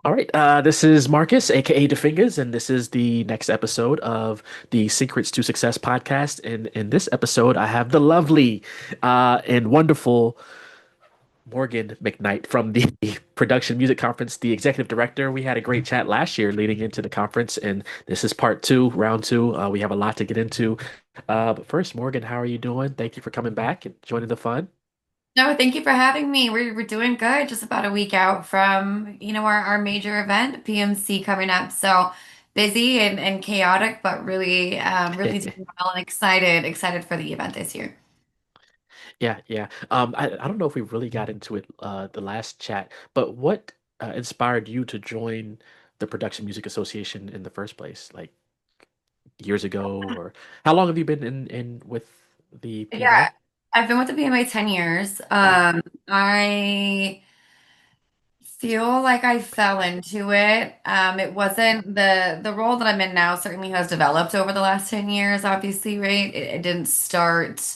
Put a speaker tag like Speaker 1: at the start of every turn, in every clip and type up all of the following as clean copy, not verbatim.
Speaker 1: All right, this is Marcus, aka the Fingaz, and this is the next episode of the Syncrets To Success podcast. And in this episode, I have the lovely and wonderful Morgan McKnight from the Production Music Conference, the executive director. We had a great chat last year leading into the conference, and this is part two, round two. We have a lot to get into. But first, Morgan, how are you doing? Thank you for coming back and joining the fun.
Speaker 2: No, thank you for having me. We're doing good. Just about a week out from, our major event, PMC coming up. So busy and chaotic, but really doing well and excited for the event this year.
Speaker 1: Yeah, yeah. I don't know if we really got into it the last chat, but what inspired you to join the Production Music Association in the first place? Like years ago, or how long have you been in with the
Speaker 2: Yeah,
Speaker 1: PMA?
Speaker 2: I've been with the PMA 10 years.
Speaker 1: Wow.
Speaker 2: I feel like I fell into it. It wasn't the role that I'm in now certainly has developed over the last 10 years, obviously, right? It didn't start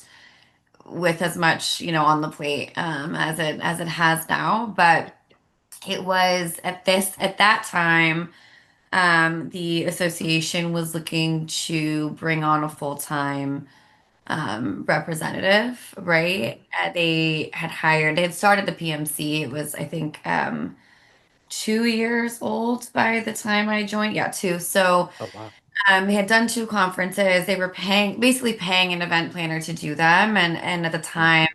Speaker 2: with as much, on the plate as it has now. But it was at that time, the association was looking to bring on a full-time representative,
Speaker 1: Mhm.
Speaker 2: right? They had started the PMC. It was, I think, 2 years old by the time I joined. Yeah, two. So
Speaker 1: Oh, wow.
Speaker 2: they had done two conferences. They were basically paying an event planner to do them. And at the
Speaker 1: Mm.
Speaker 2: time,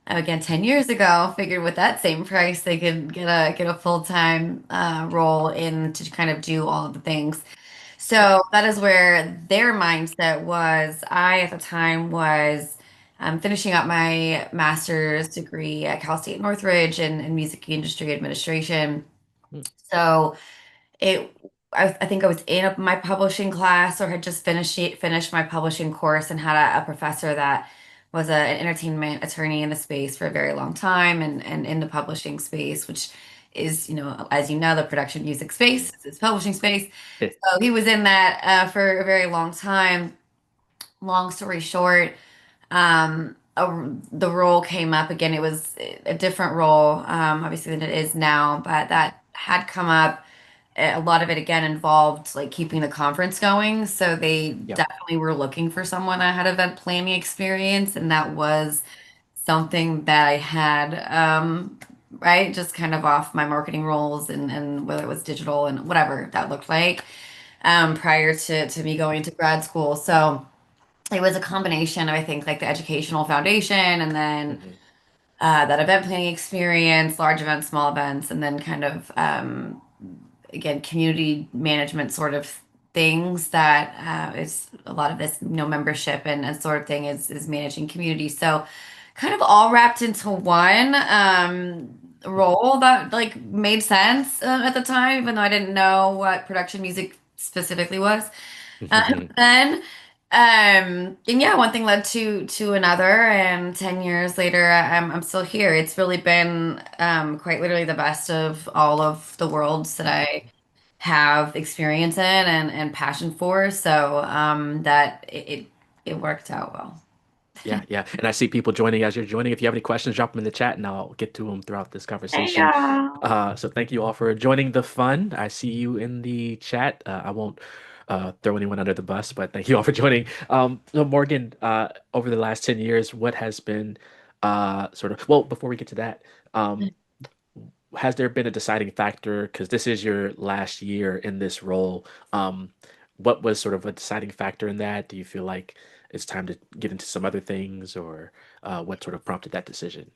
Speaker 2: again, 10 years ago, figured with that same price, they could get a full-time role in to kind of do all of the things.
Speaker 1: Yeah.
Speaker 2: So that is where their mindset was. I, at the time, was finishing up my master's degree at Cal State Northridge in music industry administration.
Speaker 1: Mm.
Speaker 2: So it I think I was in my publishing class or had just finished my publishing course and had a professor that was an entertainment attorney in the space for a very long time and in the publishing space, which is, as you know, the production music
Speaker 1: Mm.
Speaker 2: space, it's publishing space. So he was in that for a very long time. Long story short, the role came up again. It was a different role, obviously, than it is now, but that had come up. A lot of it again involved like keeping the conference going. So they
Speaker 1: Yep.
Speaker 2: definitely were looking for someone that had event planning experience, and that was something that I had, right? Just kind of off my marketing roles and whether it was digital and whatever that looked like, prior to me going to grad school. So it was a combination of, I think, like the educational foundation and then
Speaker 1: Hmm.
Speaker 2: that event planning experience, large events, small events, and then kind of again community management sort of things that is a lot of this, membership and sort of thing is managing community. So kind of all wrapped into one role that like made sense at the time, even though I didn't know what production music specifically was. Then, and yeah, one thing led to another, and 10 years later, I'm still here. It's really been quite literally the best of all of the worlds that I have experience in and passion for. So that it worked out well.
Speaker 1: Yeah, yeah. And I see people joining as you're joining. If you have any questions, drop them in the chat and I'll get to them throughout this
Speaker 2: Hey,
Speaker 1: conversation. So thank you all for joining the fun. I see you in the chat. I won't throw anyone under the bus, but thank you all for joining. So Morgan, over the last 10 years, what has been well, before we get to that, um, has there been a deciding factor? Because this is your last year in this role. Um, what was sort of a deciding factor in that? Do you feel like it's time to get into some other things, or what sort of prompted that decision?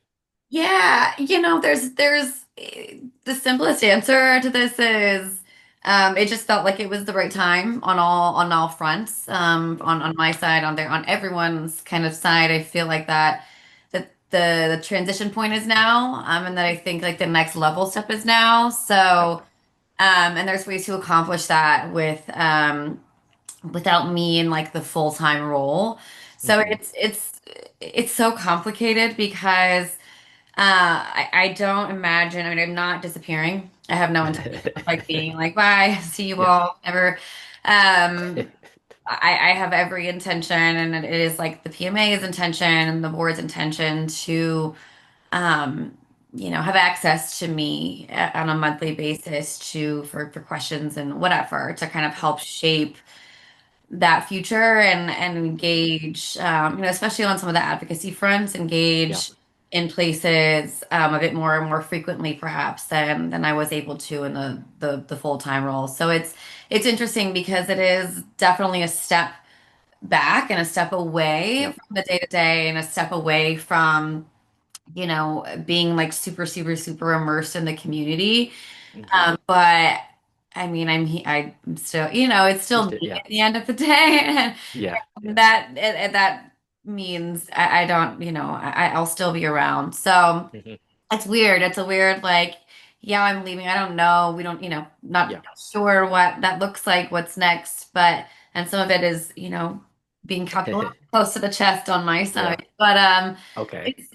Speaker 2: Yeah, there's the simplest answer to this is it just felt like it was the right time on all fronts. On my side, on everyone's kind of side, I feel like that the transition point is now, and that I think like the next level step is now.
Speaker 1: Yep.
Speaker 2: So and there's ways to accomplish that without me in like the full-time role. So
Speaker 1: Hmm.
Speaker 2: it's so complicated because I don't imagine. I mean, I'm not disappearing. I have no intention of like being like, bye, see you
Speaker 1: Yeah.
Speaker 2: all, never. Um, I have every intention, and it is like the PMA's intention and the board's intention to um, have access to me on a monthly basis for questions and whatever to kind of help shape that future and engage, especially on some of the advocacy fronts,
Speaker 1: Yeah.
Speaker 2: engage in places a bit more frequently perhaps than I was able to in the full-time role. So it's interesting because it is definitely a step back and a step away
Speaker 1: Yeah.
Speaker 2: from the day to day and a step away from being like super, super, super immersed in the community.
Speaker 1: Hmm.
Speaker 2: But I mean, I'm still, it's
Speaker 1: You
Speaker 2: still
Speaker 1: still,
Speaker 2: me
Speaker 1: yeah.
Speaker 2: at the end of the day.
Speaker 1: Yeah.
Speaker 2: And
Speaker 1: Yeah.
Speaker 2: that means I don't, I'll still be around. So
Speaker 1: Hmm.
Speaker 2: it's weird. It's a weird, like, yeah, I'm leaving. I don't know. We don't,
Speaker 1: Yeah.
Speaker 2: not sure what that looks like, what's next. But, and some of it is, being kept a little close to the chest on my
Speaker 1: Yeah.
Speaker 2: side. But,
Speaker 1: Okay.
Speaker 2: it's,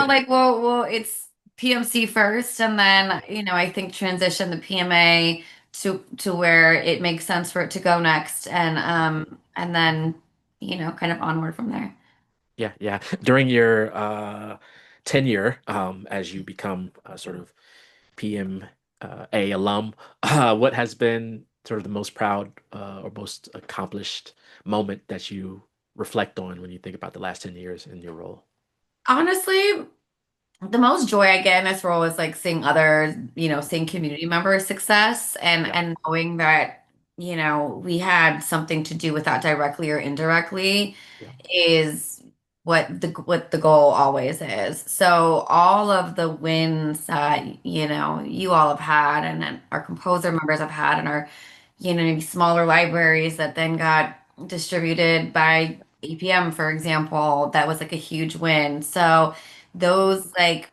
Speaker 2: like, well, it's PMC first. And then, I think transition the PMA to where it makes sense for it to go next. And then, kind of onward from there.
Speaker 1: Yeah, yeah. During your tenure, as you become sort of PM A alum, what has been sort of the most proud or most accomplished moment that you reflect on when you think about the last 10 years in your role?
Speaker 2: Honestly, the most joy I get in this role is like seeing others, seeing community members' success
Speaker 1: Yeah,
Speaker 2: and knowing that, we had something to do with that directly or indirectly
Speaker 1: yeah,
Speaker 2: is what the goal always is. So all of the wins that, you all have had and our composer members have had and our, maybe smaller libraries that then got distributed by APM, for example, that was like a huge win. So those like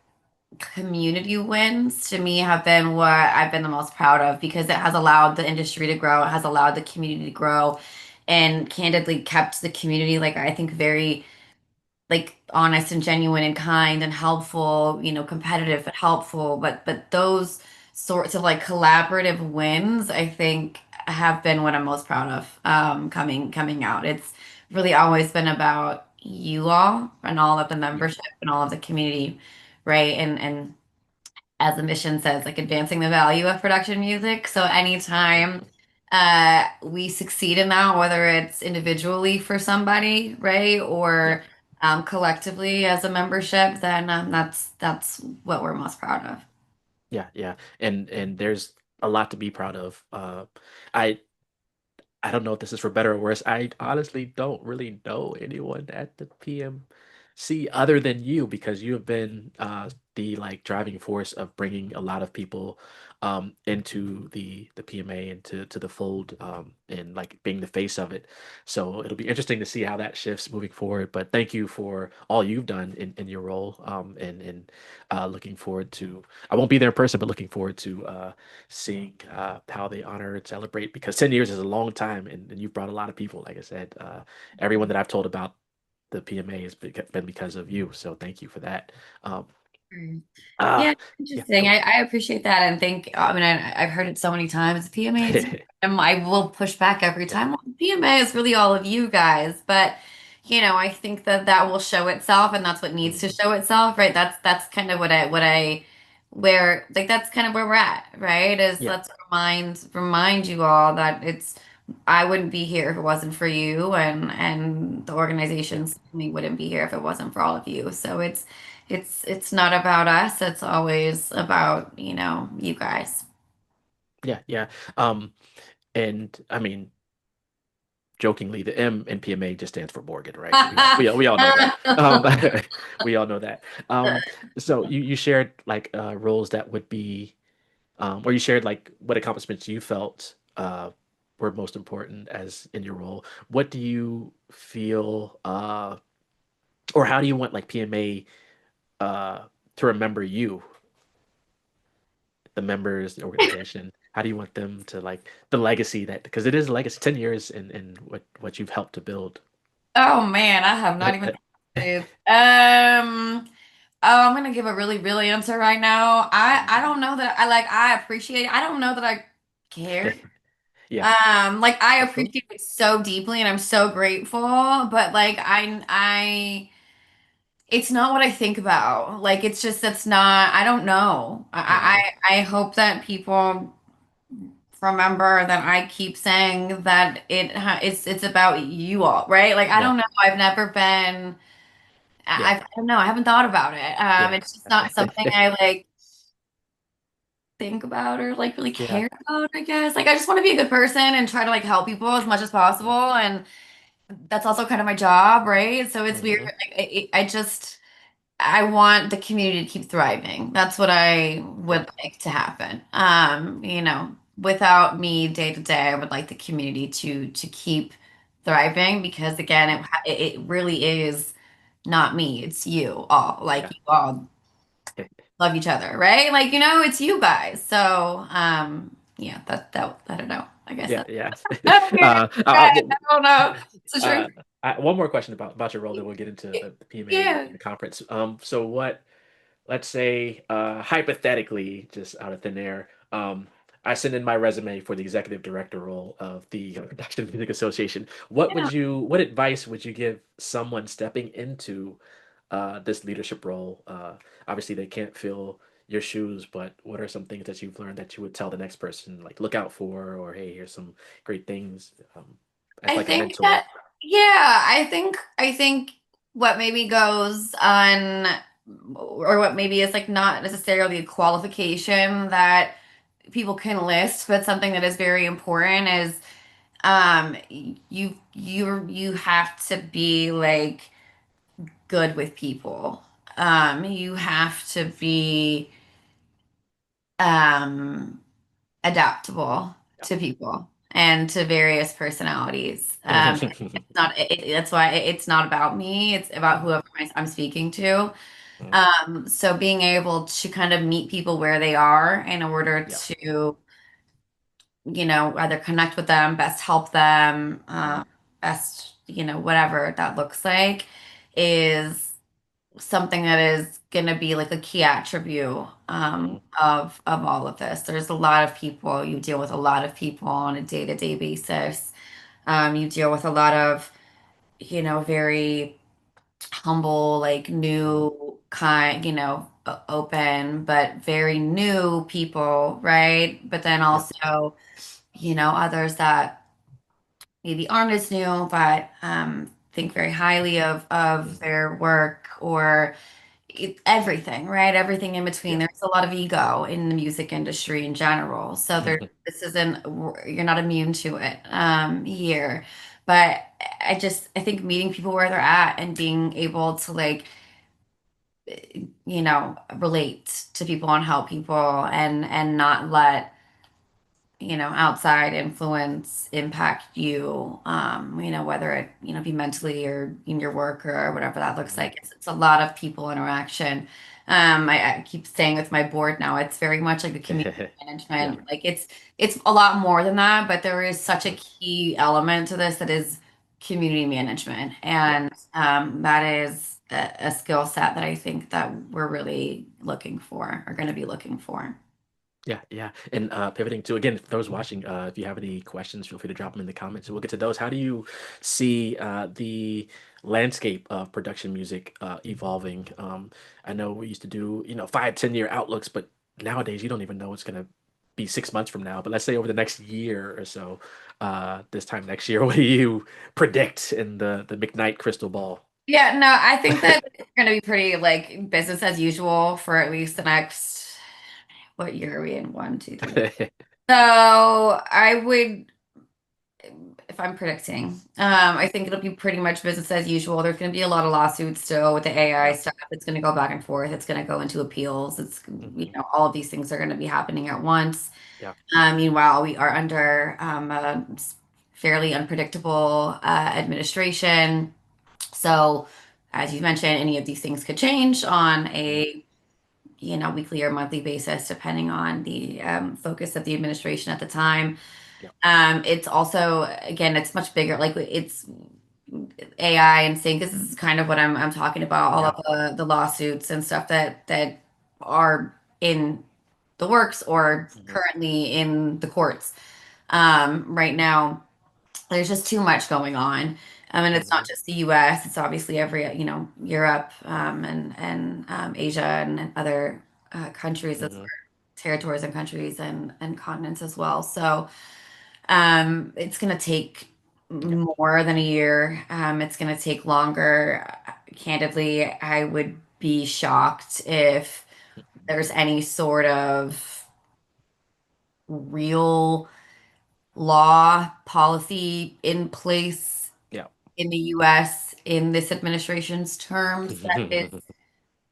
Speaker 2: community wins to me have been what I've been the most proud of because it has allowed the industry to grow, it has allowed the community to grow, and candidly kept the community, like, I think very like honest and genuine and kind and helpful, competitive but helpful. But those sorts of like collaborative wins, I think, have been what I'm most proud of coming out. It's really always been about you all and all of the
Speaker 1: yeah,
Speaker 2: membership and all of the community, right? And as the mission says, like advancing the value of production music. So anytime
Speaker 1: mhm,
Speaker 2: we succeed in that, whether it's individually for somebody, right,
Speaker 1: yeah,
Speaker 2: or collectively as a membership, then that's what we're most proud of.
Speaker 1: yeah, yeah. And there's a lot to be proud of. I I don't know if this is for better or worse. I honestly don't really know anyone at the PMC other than you because you have been the like driving force of bringing a lot of people into the PMA and to the fold and like being the face of it. So it'll be interesting to see how that shifts moving forward. But thank you for all you've done in your role and looking forward to I won't be there in person, but looking forward to seeing how they honor and celebrate because 10 years is a long time and you've brought a lot of people. Like I said, everyone that I've told about the PMA has been because of you. So thank you for that. Um,
Speaker 2: Mm. Yeah,
Speaker 1: uh, yeah,
Speaker 2: interesting.
Speaker 1: go.
Speaker 2: I appreciate that and think, I mean, I've heard it so many times. PMA, it's I will push back every
Speaker 1: Yeah.
Speaker 2: time. Well, PMA is really all of you guys, but I think that that will show itself, and that's what needs to
Speaker 1: Mhm.
Speaker 2: show itself, right? That's kind of where like that's kind of where we're at, right? Is
Speaker 1: Yeah.
Speaker 2: let's remind you all that I wouldn't be here if it wasn't for you, and the
Speaker 1: Yeah.
Speaker 2: organization certainly wouldn't be here if it wasn't for all of you. So it's not about us. It's always about, you guys.
Speaker 1: Yeah. Yeah. Um, and I mean, jokingly, the M in PMA just stands for Morgan, right? We all know that. We all know that. So you shared like roles that would be or you shared like what accomplishments you felt were most important as in your role. What do you feel, or how do you want like PMA uh, to remember you, the members, the organization? How do you want them to like the legacy that because it is a legacy, 10 years in what you've helped to build.
Speaker 2: Oh man, I have not even thought of this. Oh, I'm gonna give a really real answer right now. I don't know that I appreciate it. I don't know that I care.
Speaker 1: Yeah,
Speaker 2: Like I
Speaker 1: that's cool.
Speaker 2: appreciate it so deeply and I'm so grateful, but like I it's not what I think about. Like it's just that's not, I don't know.
Speaker 1: Hmm.
Speaker 2: I hope that people remember that I keep saying that it's about you all, right? Like I
Speaker 1: Yeah.
Speaker 2: don't know. I've never been
Speaker 1: Yeah.
Speaker 2: I don't know. I haven't thought about it.
Speaker 1: Yeah.
Speaker 2: It's just not something I like think about or like really
Speaker 1: Yeah.
Speaker 2: care about, I guess. Like I just want to be a good person and try to like help people as much as possible. And that's also kind of my job, right? So it's weird.
Speaker 1: Hmm.
Speaker 2: Like I just I want the community to keep thriving. That's what I
Speaker 1: Yeah.
Speaker 2: would like to happen. Without me day to day, I would like the community to keep thriving because again, it really is not me. It's you all. Like
Speaker 1: Yeah.
Speaker 2: you all love each other, right? Like, it's you guys. So, yeah, that I don't know. I guess
Speaker 1: Yeah.
Speaker 2: that's
Speaker 1: Yeah.
Speaker 2: weird. I don't know. It's a true.
Speaker 1: Uh, one more question about your role, then we'll get into the PMA
Speaker 2: Yeah.
Speaker 1: and the conference. So what? Let's say, hypothetically, just out of thin air, I send in my resume for the executive director role of the Production Music Association.
Speaker 2: Yeah.
Speaker 1: What advice would you give someone stepping into this leadership role? Obviously, they can't fill your shoes, but what are some things that you've learned that you would tell the next person, like look out for, or hey, here's some great things, as
Speaker 2: I
Speaker 1: like a
Speaker 2: think
Speaker 1: mentor?
Speaker 2: that, yeah, I think what maybe goes on, or what maybe is like not necessarily a qualification that people can list, but something that is very important is you have to be like good with people. You have to be um adaptable to people and to various personalities.
Speaker 1: Yeah.
Speaker 2: It's not that's why it's not about me, it's about whoever I'm speaking to. So being able to kind of meet people where they are in order
Speaker 1: Yeah.
Speaker 2: to, either connect with them, best help them,
Speaker 1: Mhm.
Speaker 2: best, whatever that looks like is something that is going to be like a key attribute
Speaker 1: Mhm.
Speaker 2: of all of this. There's a lot of people, you deal with a lot of people on a day-to-day basis. You deal with a lot of, very humble, like
Speaker 1: Mhm.
Speaker 2: new kind, open, but very new people, right? But then
Speaker 1: Yeah.
Speaker 2: also, others that maybe aren't as new, but think very highly of
Speaker 1: Mhm.
Speaker 2: their work or everything, right? Everything in between.
Speaker 1: Yeah.
Speaker 2: There's a lot of ego in the music industry in general. So this isn't, you're not immune to it here. But I think meeting people where they're at and being able to like, relate to people and help people and not let outside influence impact you, whether it, be mentally or in your work or whatever that looks
Speaker 1: Mhm.
Speaker 2: like. It's a lot of people interaction. I keep saying with my board now, it's very much like a community
Speaker 1: Yeah.
Speaker 2: management. Like it's a lot more than that, but there is such a
Speaker 1: Mhm.
Speaker 2: key element to this that is community management.
Speaker 1: Yeah.
Speaker 2: And that is a skill set that I think that we're really looking for, are going to be looking for.
Speaker 1: Yeah, yeah. And pivoting to again, for those watching, if you have any questions, feel free to drop them in the comments and we'll get to those. How do you see the landscape of production music evolving? I know we used to do, 5, 10 year outlooks, but nowadays you don't even know what's gonna be 6 months from now. But let's say over the next year or so, this time next year, what do you predict in the McKnight crystal ball?
Speaker 2: Yeah, no, I think that it's going to be pretty like business as usual for at least the next, what year are we in? One, two, three. So I would, if I'm predicting, I think it'll be pretty much business as usual. There's going to be a lot of lawsuits still with the AI
Speaker 1: Yeah.
Speaker 2: stuff. It's going to go back and forth. It's going to go into appeals. It's,
Speaker 1: Hmm.
Speaker 2: all of these things are going to be happening at once.
Speaker 1: Yeah.
Speaker 2: Meanwhile, we are under a fairly unpredictable administration. So, as you mentioned, any of these things could change on
Speaker 1: Mhm.
Speaker 2: a weekly or monthly basis, depending on the focus of the administration at the time.
Speaker 1: Yeah.
Speaker 2: It's also, again, it's much bigger. Like it's AI and sync. This is kind of what I'm talking about. All
Speaker 1: Yeah.
Speaker 2: of the lawsuits and stuff that are in the works or
Speaker 1: Hmm.
Speaker 2: currently in the courts right now. There's just too much going on. And it's not
Speaker 1: Hmm.
Speaker 2: just the US, it's obviously every, Europe, and Asia and other countries as well,
Speaker 1: Hmm.
Speaker 2: territories and countries and continents as well. So it's going to take
Speaker 1: Yeah.
Speaker 2: more than a year. It's going to take longer. Candidly, I would be shocked if there's any sort of real law policy in place
Speaker 1: Yeah.
Speaker 2: in the US in this administration's terms that is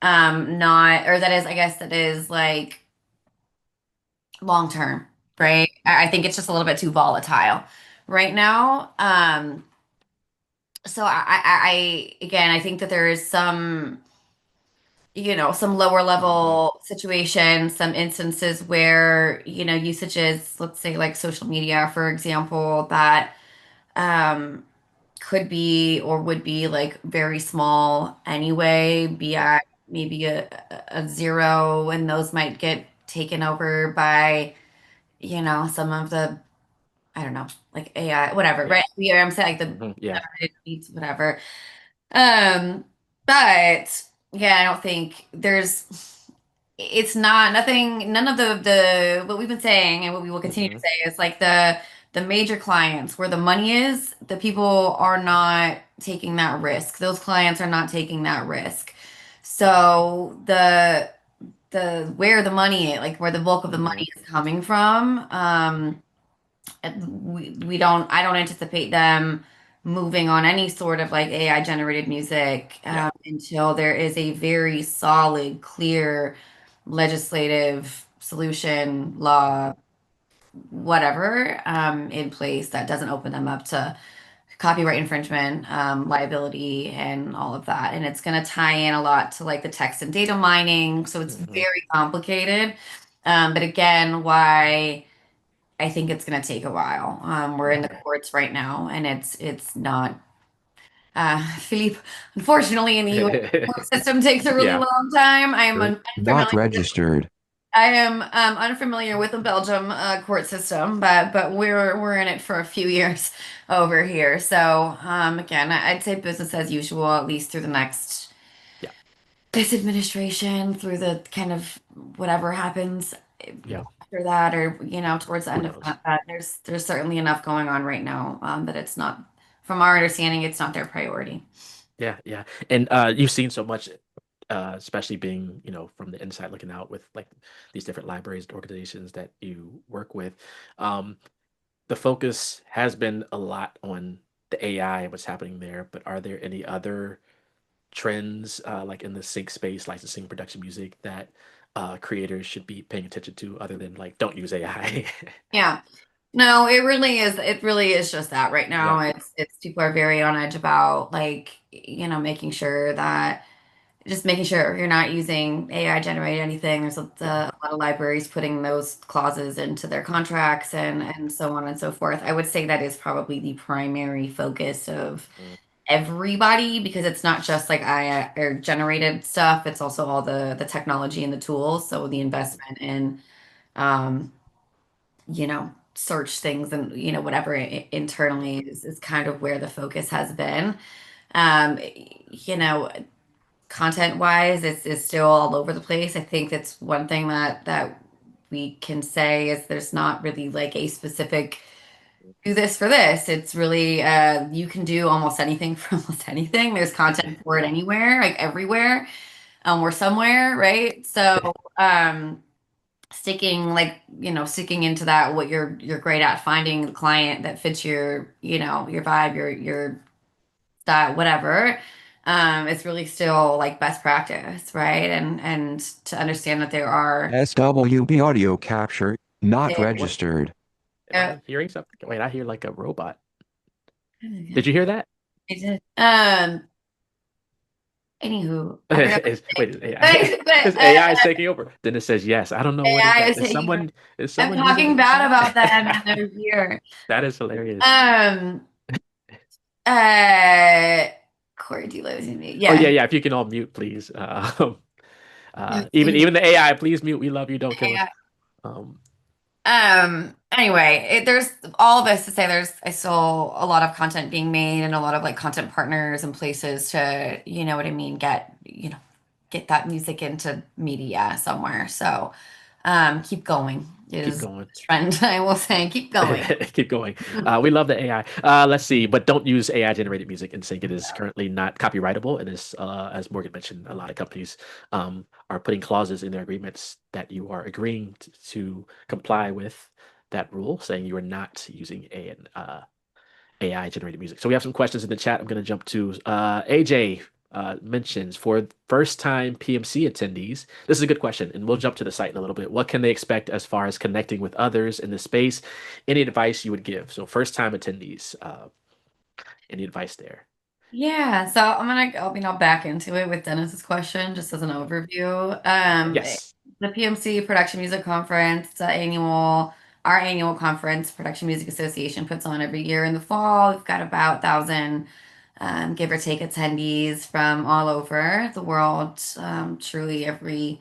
Speaker 2: not, or that is, I guess, that is like long term,
Speaker 1: Yeah.
Speaker 2: right? I think it's just a little bit too volatile right now. So again, I think that there is some, some lower
Speaker 1: Hmm.
Speaker 2: level situations, some instances where, usages, let's say like social media, for example, that um could be or would be like very small anyway, be
Speaker 1: Yeah.
Speaker 2: at maybe a zero, and those might get taken over by, some of the, I don't know, like AI, whatever,
Speaker 1: Yeah.
Speaker 2: right? Yeah, I'm saying like the
Speaker 1: Hmm. Yeah.
Speaker 2: generated tweets, whatever. Um, but yeah, I don't think it's not nothing, none of the what we've been saying and what we will continue to
Speaker 1: Hmm.
Speaker 2: say is like the major clients where the money is, the people are not taking that risk. Those clients are not taking that risk. So the where the money, like where the bulk of the
Speaker 1: Hmm.
Speaker 2: money is coming from, we don't, I don't anticipate them moving on any sort of like AI generated music
Speaker 1: Yeah.
Speaker 2: until there is a very solid, clear legislative solution, law, whatever, in place that doesn't open them up to copyright infringement, liability, and all of that. And it's going to tie in a lot to like the text and data mining. So it's
Speaker 1: Hmm.
Speaker 2: very complicated. But again, why I think it's going to take a while. We're in the
Speaker 1: Okay.
Speaker 2: courts right now, and it's not. Philippe, unfortunately, in the U.S. court system takes a really
Speaker 1: Yeah.
Speaker 2: long time. I am
Speaker 1: Sure.
Speaker 3: Not
Speaker 2: unfamiliar.
Speaker 3: registered.
Speaker 2: I am unfamiliar with the Belgium court system, but we're in it for a few years over here. So again, I'd say business as usual, at least through the next
Speaker 1: Yeah.
Speaker 2: this administration, through the kind of whatever happens
Speaker 1: Yeah.
Speaker 2: after that, or towards the
Speaker 1: Who
Speaker 2: end of
Speaker 1: knows?
Speaker 2: that. There's certainly enough going on right now that it's not, from our understanding, it's not their priority.
Speaker 1: Yeah. Yeah. And you've seen so much, especially being, from the inside looking out with like these different libraries and organizations that you work with. Um, the focus has been a lot on the AI, what's happening there, but are there any other trends like in the sync space, licensing production music that creators should be paying attention to other than like don't use AI?
Speaker 2: Yeah. No, it really is. It really is just that right now.
Speaker 1: Yeah.
Speaker 2: It's people are very on edge about like, making sure you're not using AI generated anything. There's
Speaker 1: Yeah.
Speaker 2: a lot of libraries putting those clauses into their contracts and so on and so forth. I would say that is probably the primary focus of
Speaker 1: Mm.
Speaker 2: everybody because it's not just like AI or generated stuff. It's also all the technology and the tools. So the
Speaker 1: Mhm.
Speaker 2: investment in um, search things and whatever internally is kind of where the focus has been. Um, you know, content wise, it's still all over the place. I think that's one thing that we can say is there's not really like a specific do this for this. It's really you can do almost anything for almost anything. There's content for it
Speaker 1: Yeah.
Speaker 2: anywhere, like everywhere, or somewhere, right? So sticking into that, what you're great at, finding the client that fits your vibe, your style, whatever. It's really still like best practice, right? And to understand that there are
Speaker 3: SWB audio capture, not
Speaker 1: Oh, what?
Speaker 3: registered.
Speaker 1: Am
Speaker 2: uh,
Speaker 1: I hearing something? Wait, I hear like a robot.
Speaker 2: yeah,
Speaker 1: Did you hear that?
Speaker 2: I did. Anywho, I forgot what
Speaker 1: Wait,
Speaker 2: to
Speaker 1: is AI,
Speaker 2: say. But
Speaker 1: is AI is taking over? Then it says yes. I don't know what is
Speaker 2: AI
Speaker 1: that.
Speaker 2: is taking over.
Speaker 1: Is
Speaker 2: I'm
Speaker 1: someone using
Speaker 2: talking bad
Speaker 1: AI?
Speaker 2: about them and they're here.
Speaker 1: That is hilarious.
Speaker 2: Um, uh, Corey, do you listen to me?
Speaker 1: Oh yeah,
Speaker 2: Yeah.
Speaker 1: yeah. If you can all mute, please.
Speaker 2: Let's
Speaker 1: Even
Speaker 2: see.
Speaker 1: even the AI, please mute. We love you. Don't kill us.
Speaker 2: AI.
Speaker 1: Um,
Speaker 2: Anyway, there's all of this to say there's still a lot of content being made and a lot of like content partners and places to, you know what I mean, get that music into media somewhere. So keep going
Speaker 1: Keep
Speaker 2: is
Speaker 1: going.
Speaker 2: the trend. I will say, keep going.
Speaker 1: Keep going. We love the AI. Let's see, but don't use AI generated music in sync. It is currently not copyrightable. It is, as Morgan mentioned, a lot of companies are putting clauses in their agreements that you are agreeing to comply with that rule, saying you are not using AI generated music. So we have some questions in the chat. I'm going to jump to AJ mentions for first time PMC attendees. This is a good question, and we'll jump to the site in a little bit. What can they expect as far as connecting with others in the space? Any advice you would give? So first time attendees, any advice there?
Speaker 2: Yeah, so I'll back into it with Dennis's question just as an overview.
Speaker 1: Yes.
Speaker 2: The PMC Production Music Conference, our annual conference, Production Music Association puts on every year in the fall. We've got about 1,000, give or take, attendees from all over the world, truly every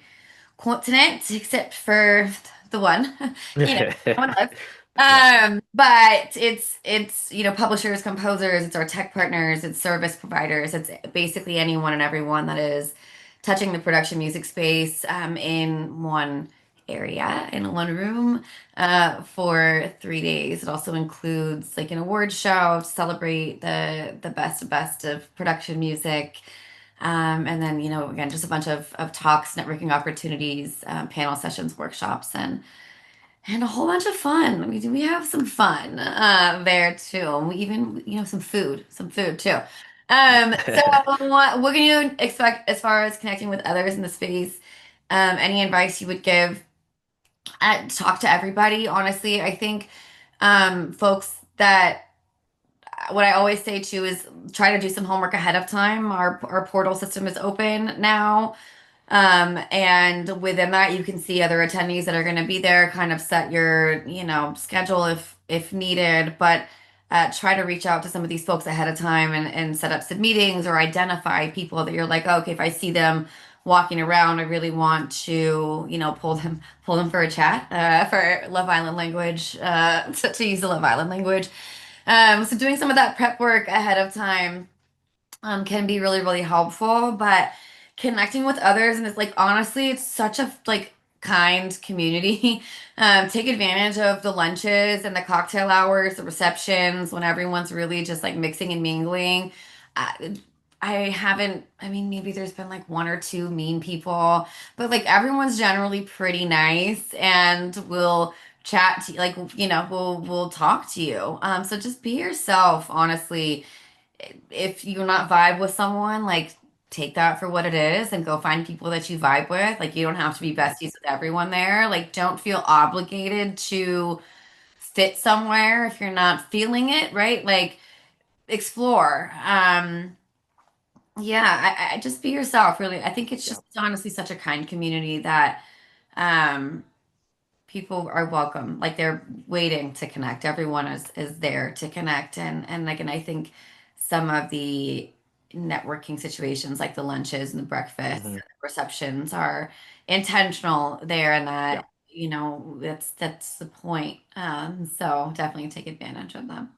Speaker 2: continent except for the one, you know, one of us.
Speaker 1: Yeah.
Speaker 2: But it's publishers, composers, it's our tech partners, it's service providers, it's basically anyone and everyone that is touching the production music space in one area in one room for 3 days. It also includes like an award show to celebrate the best of production music. And then, again, just a bunch of talks, networking opportunities, panel sessions, workshops, and a whole bunch of fun. We have some fun there too. And we even, some food too. So what can you expect as far as connecting with others in the space? Any advice you would give? Talk to everybody. Honestly, I think folks that what I always say too is try to do some homework ahead of time. Our portal system is open now. And within that, you can see other attendees that are going to be there, kind of set your, schedule if needed, but try to reach out to some of these folks ahead of time and set up some meetings or identify people that you're like, oh, okay, if I see them walking around, I really want to, pull them for a chat, for Love Island language, to use the Love Island language. So doing some of that prep work ahead of time can be really, really helpful. But connecting with others, and it's like honestly, it's such a like kind community. Take advantage of the lunches and the cocktail hours, the receptions when everyone's really just like mixing and mingling. I, I haven't, I mean, maybe there's been like one or two mean people, but like everyone's generally pretty nice and will chat to you, like, we'll talk to you. So just be yourself, honestly. If you're not vibe with someone, like take that for what it is and go find people that you vibe with. Like you don't have to be besties with everyone there. Like don't feel obligated to fit somewhere if you're not feeling it, right? Like explore. Yeah, I just be yourself, really. I think it's
Speaker 1: Yeah.
Speaker 2: just honestly such a kind community that um people are welcome. Like they're waiting to connect. Everyone is there to connect. And like, and I think some of the networking situations like the lunches and the breakfasts
Speaker 1: Hmm.
Speaker 2: and the receptions are intentional there, and
Speaker 1: Yeah.
Speaker 2: that, that's the point. So definitely take advantage of them.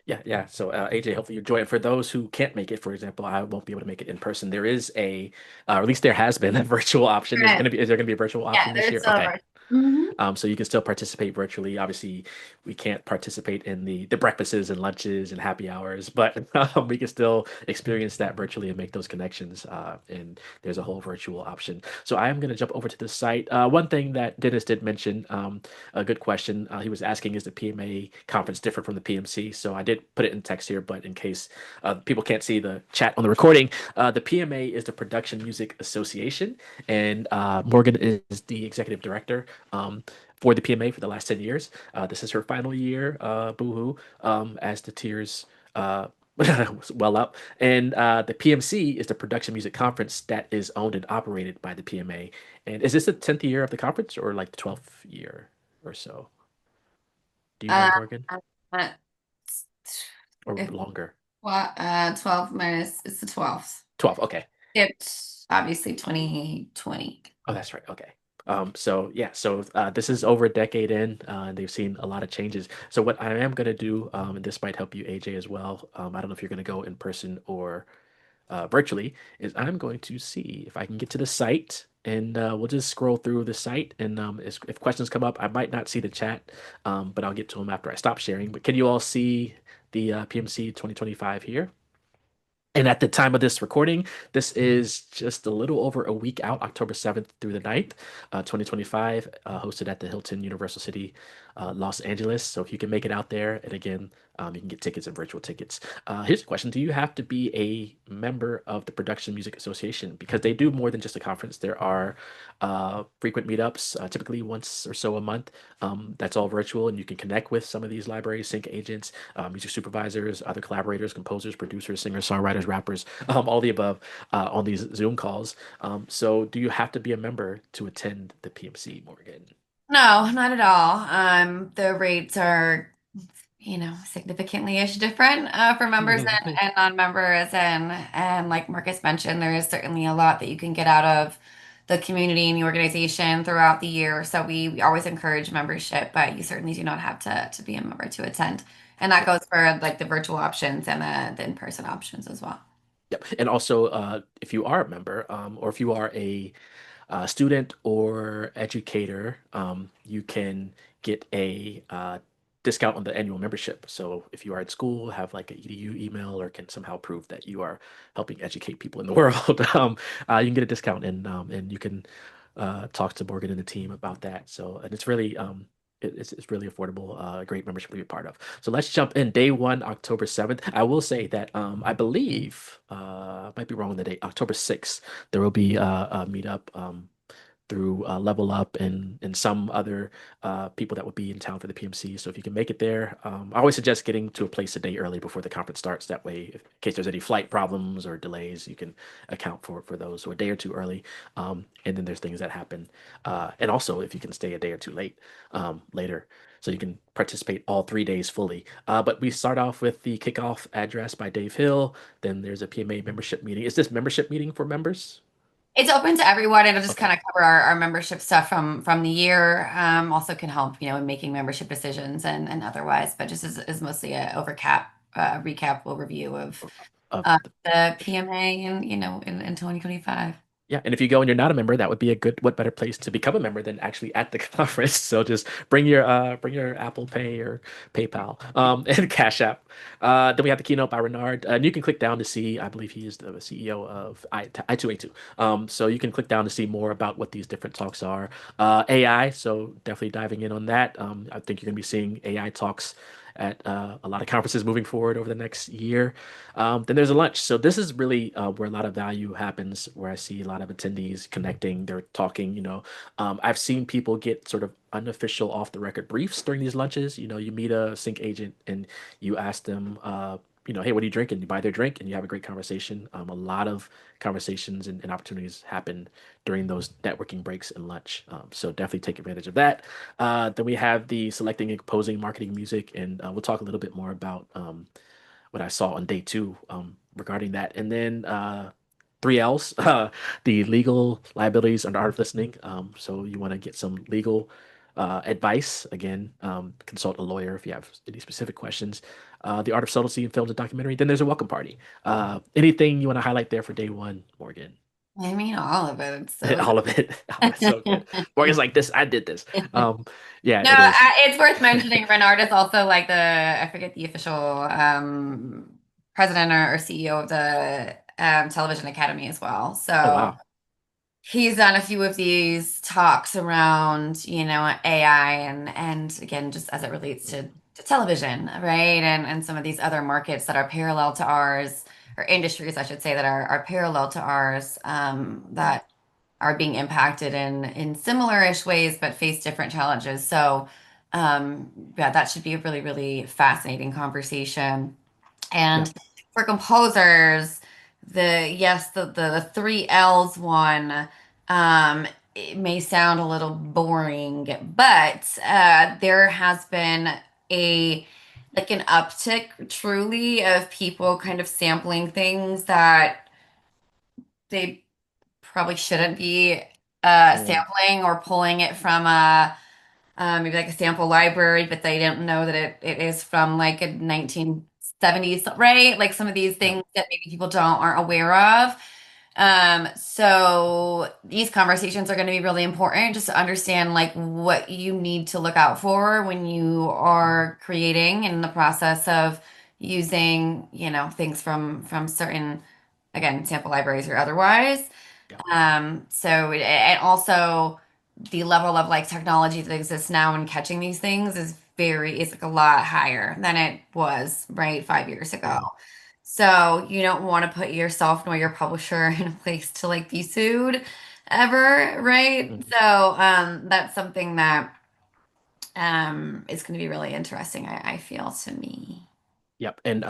Speaker 1: Yeah, yeah. So AJ, hopefully you enjoy it. For those who can't make it, for example, I won't be able to make it in person. There is or at least there has been a virtual option.
Speaker 2: Right.
Speaker 1: Is there gonna be a virtual
Speaker 2: Yeah,
Speaker 1: option this
Speaker 2: there's
Speaker 1: year? Okay.
Speaker 2: silver. Hmm.
Speaker 1: So you can still participate virtually. Obviously, we can't participate in the breakfasts and lunches and happy hours, but we can still experience that virtually and make those connections. And there's a whole virtual option. So I am going to jump over to the site. One thing that Dennis did mention, a good question. He was asking, is the PMA conference different from the PMC? So I did put it in text here, but in case people can't see the chat on the recording, the PMA is the Production Music Association, and Morgan is the executive director. For the PMA for the last 10 years. This is her final year, boohoo, as the tears well up. And the PMC is the Production Music Conference that is owned and operated by the PMA. And is this the 10th year of the conference or like the 12th year or so? Do you know,
Speaker 2: Uh,
Speaker 1: Morgan?
Speaker 2: uh,
Speaker 1: Or
Speaker 2: if,
Speaker 1: longer?
Speaker 2: 12 minus, it's the 12th.
Speaker 1: 12. Okay.
Speaker 2: It's obviously 2020.
Speaker 1: Oh, that's right. Okay. So yeah, so this is over a decade in, and they've seen a lot of changes. So what I am gonna do, and this might help you, AJ, as well. I don't know if you're gonna go in person or virtually, is I'm going to see if I can get to the site, and we'll just scroll through the site. And if questions come up, I might not see the chat, but I'll get to them after I stop sharing. But can you all see the PMC 2025 here? And at the time of this recording, this is just a little over a week out, October 7th through the 9th, 2025, hosted at the Hilton Universal City, Los Angeles. So if you can make it out there, and again, you can get tickets and virtual tickets. Here's a question. Do you have to be a member of the Production Music Association? Because they do more than just a conference. There are frequent meetups, typically once or so a month. That's all virtual, and you can connect with some of these library sync agents, music supervisors, other collaborators, composers, producers, singers, songwriters, rappers, all the above on these Zoom calls. So, do you have to be a member to attend the PMC, Morgan?
Speaker 2: No, not at all. The rates are, significantly-ish different for members and non-members. And like Marcus mentioned, there is certainly a lot that you can get out of the community and the organization throughout the year. So we always encourage membership, but you certainly do not have to be a member to attend. And that
Speaker 1: Yep.
Speaker 2: goes for like the virtual options and the in-person options as well.
Speaker 1: Yep. And also, if you are a member, or if you are a student or educator, you can get a discount on the annual membership. So if you are at school, have like an EDU email, or can somehow prove that you are helping educate people in the world, you can get a discount, and you can talk to Morgan and the team about that. So, and it's really it's really affordable, great membership to be a part of. So let's jump in. Day one, October 7th. I will say that I believe, might be wrong on the date, October 6th, there will be a meetup through Level Up and some other people that would be in town for the PMC. So if you can make it there, I always suggest getting to a place a day early before the conference starts. That way, in case there's any flight problems or delays, you can account for those. So a day or two early, and then there's things that happen, and also if you can stay a day or two late later. So you can participate all 3 days fully. But we start off with the kickoff address by Dave Hill. Then there's a PMA membership meeting. Is this membership meeting for members?
Speaker 2: It's open to everyone. It'll just
Speaker 1: Okay.
Speaker 2: kind of cover our membership stuff from the year. Also can help, in making membership decisions and otherwise, but just is mostly a recap overview of
Speaker 1: Of
Speaker 2: the PMA and in 2025.
Speaker 1: Yeah, and if you go and you're not a member, that would be a good, what better place to become a member than actually at the conference. So just bring your Apple Pay or PayPal, and Cash App. Then we have the keynote by Renard, and you can click down to see. I believe he is the CEO of I2A2. So you can click down to see more about what these different talks are. AI, so definitely diving in on that. I think you're going to be seeing AI talks at a lot of conferences moving forward over the next year. Then there's a lunch. So this is really where a lot of value happens, where I see a lot of attendees connecting, they're talking, I've seen people get sort of unofficial off the record briefs during these lunches. You meet a sync agent and you ask them, hey, what are you drinking? You buy their drink and you have a great conversation. A lot of conversations and opportunities happen during those networking breaks and lunch. So definitely take advantage of that. Then we have the selecting and composing, marketing music, and we'll talk a little bit more about what I saw on day two regarding that. And then three L's, the legal liabilities and art of listening. So you want to get some legal advice. Again, consult a lawyer if you have any specific questions. The art of subtlety in films and documentary. Then there's a welcome party. Anything you want to highlight there for day one, Morgan?
Speaker 2: I mean, all of it. It's so
Speaker 1: All of it. Oh, it's so good. Morgan's like this. I did this.
Speaker 2: good.
Speaker 1: Um, yeah,
Speaker 2: No,
Speaker 1: it is.
Speaker 2: it's worth mentioning Renard is also like I forget the official president or CEO of the Television Academy as well.
Speaker 1: Oh
Speaker 2: So
Speaker 1: wow.
Speaker 2: he's done a few of these talks around, AI and again, just as it relates to television, right? And some of these other markets that are parallel to ours, or industries, I should say, that are parallel to ours, that are being impacted in similar-ish ways, but face different challenges. So, yeah, that should be a really, really fascinating conversation.
Speaker 1: Yeah.
Speaker 2: And for composers, the three L's one, it may sound a little boring, but there has been a like an uptick truly of people kind of sampling things that they probably shouldn't be
Speaker 1: Mm,
Speaker 2: sampling or pulling it from maybe like a sample library, but they don't know that it is from like a 1970s, right? Like some of these
Speaker 1: yep.
Speaker 2: things that maybe people don't aren't aware of. So these conversations are going to be really important just to understand like what you need to look out for when you are creating in the process of using, things from certain, again, sample libraries or otherwise.
Speaker 1: Yep.
Speaker 2: And also the level of like technology that exists now in catching these things is like a lot higher than it was, right, 5 years ago.
Speaker 1: Mhm.
Speaker 2: So you don't want to put yourself nor your publisher in a place to like be sued ever, right?
Speaker 1: Mhm.
Speaker 2: So that's something that is going to be really interesting, I feel to me.
Speaker 1: Yep. And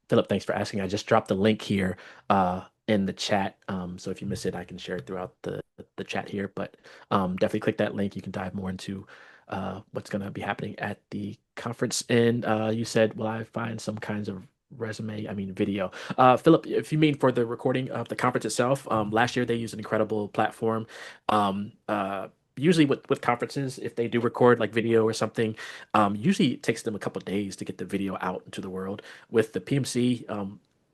Speaker 1: Philip, thanks for asking. I just dropped the link here in the chat. So if you miss it, I can share it throughout the chat here. But definitely click that link. You can dive more into what's going to be happening at the conference. And you said, will I find some kinds of video? Philip, if you mean for the recording of the conference itself, last year they used an incredible platform. Usually with conferences, if they do record like video or something, usually it takes them a couple days to get the video out into the world. With the PMC,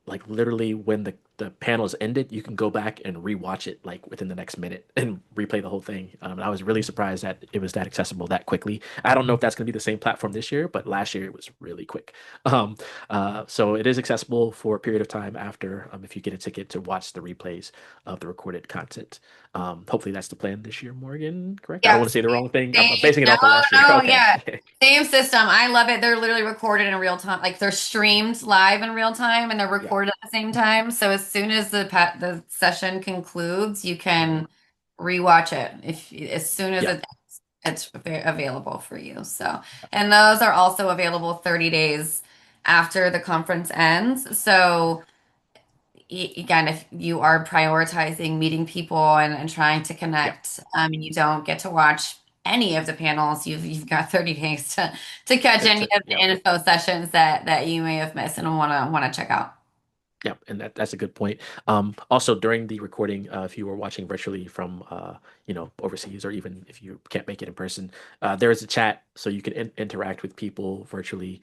Speaker 1: like literally when the panel is ended, you can go back and rewatch it like within the next minute and replay the whole thing. And I was really surprised that it was that accessible that quickly. I don't know if that's going to be the same platform this year, but last year it was really quick. Um, so it is accessible for a period of time after, if you get a ticket to watch the replays of the recorded content. Hopefully that's the plan this year, Morgan, correct? I don't
Speaker 2: Yeah,
Speaker 1: want to say the wrong thing. I'm
Speaker 2: same.
Speaker 1: basing it
Speaker 2: No,
Speaker 1: off of last year.
Speaker 2: no,
Speaker 1: Okay.
Speaker 2: yeah. Same system. I love it. They're literally recorded in real time. Like they're streamed live in real time and they're
Speaker 1: Yeah.
Speaker 2: recorded at the same time. So as soon as the session concludes, you
Speaker 1: Mhm.
Speaker 2: can rewatch it if as soon as
Speaker 1: Yeah.
Speaker 2: it's available for you. So, and those are also available 30 days after the conference ends. So again, if you are prioritizing meeting people and trying to
Speaker 1: Yeah.
Speaker 2: connect, and you don't get to watch any of the panels, you've got 30 days to catch any of
Speaker 1: Yeah.
Speaker 2: the info sessions that you may have missed and want to check out.
Speaker 1: Yeah, and that's a good point. Also, during the recording, if you were watching virtually from overseas, or even if you can't make it in person, there is a chat so you can interact with people virtually.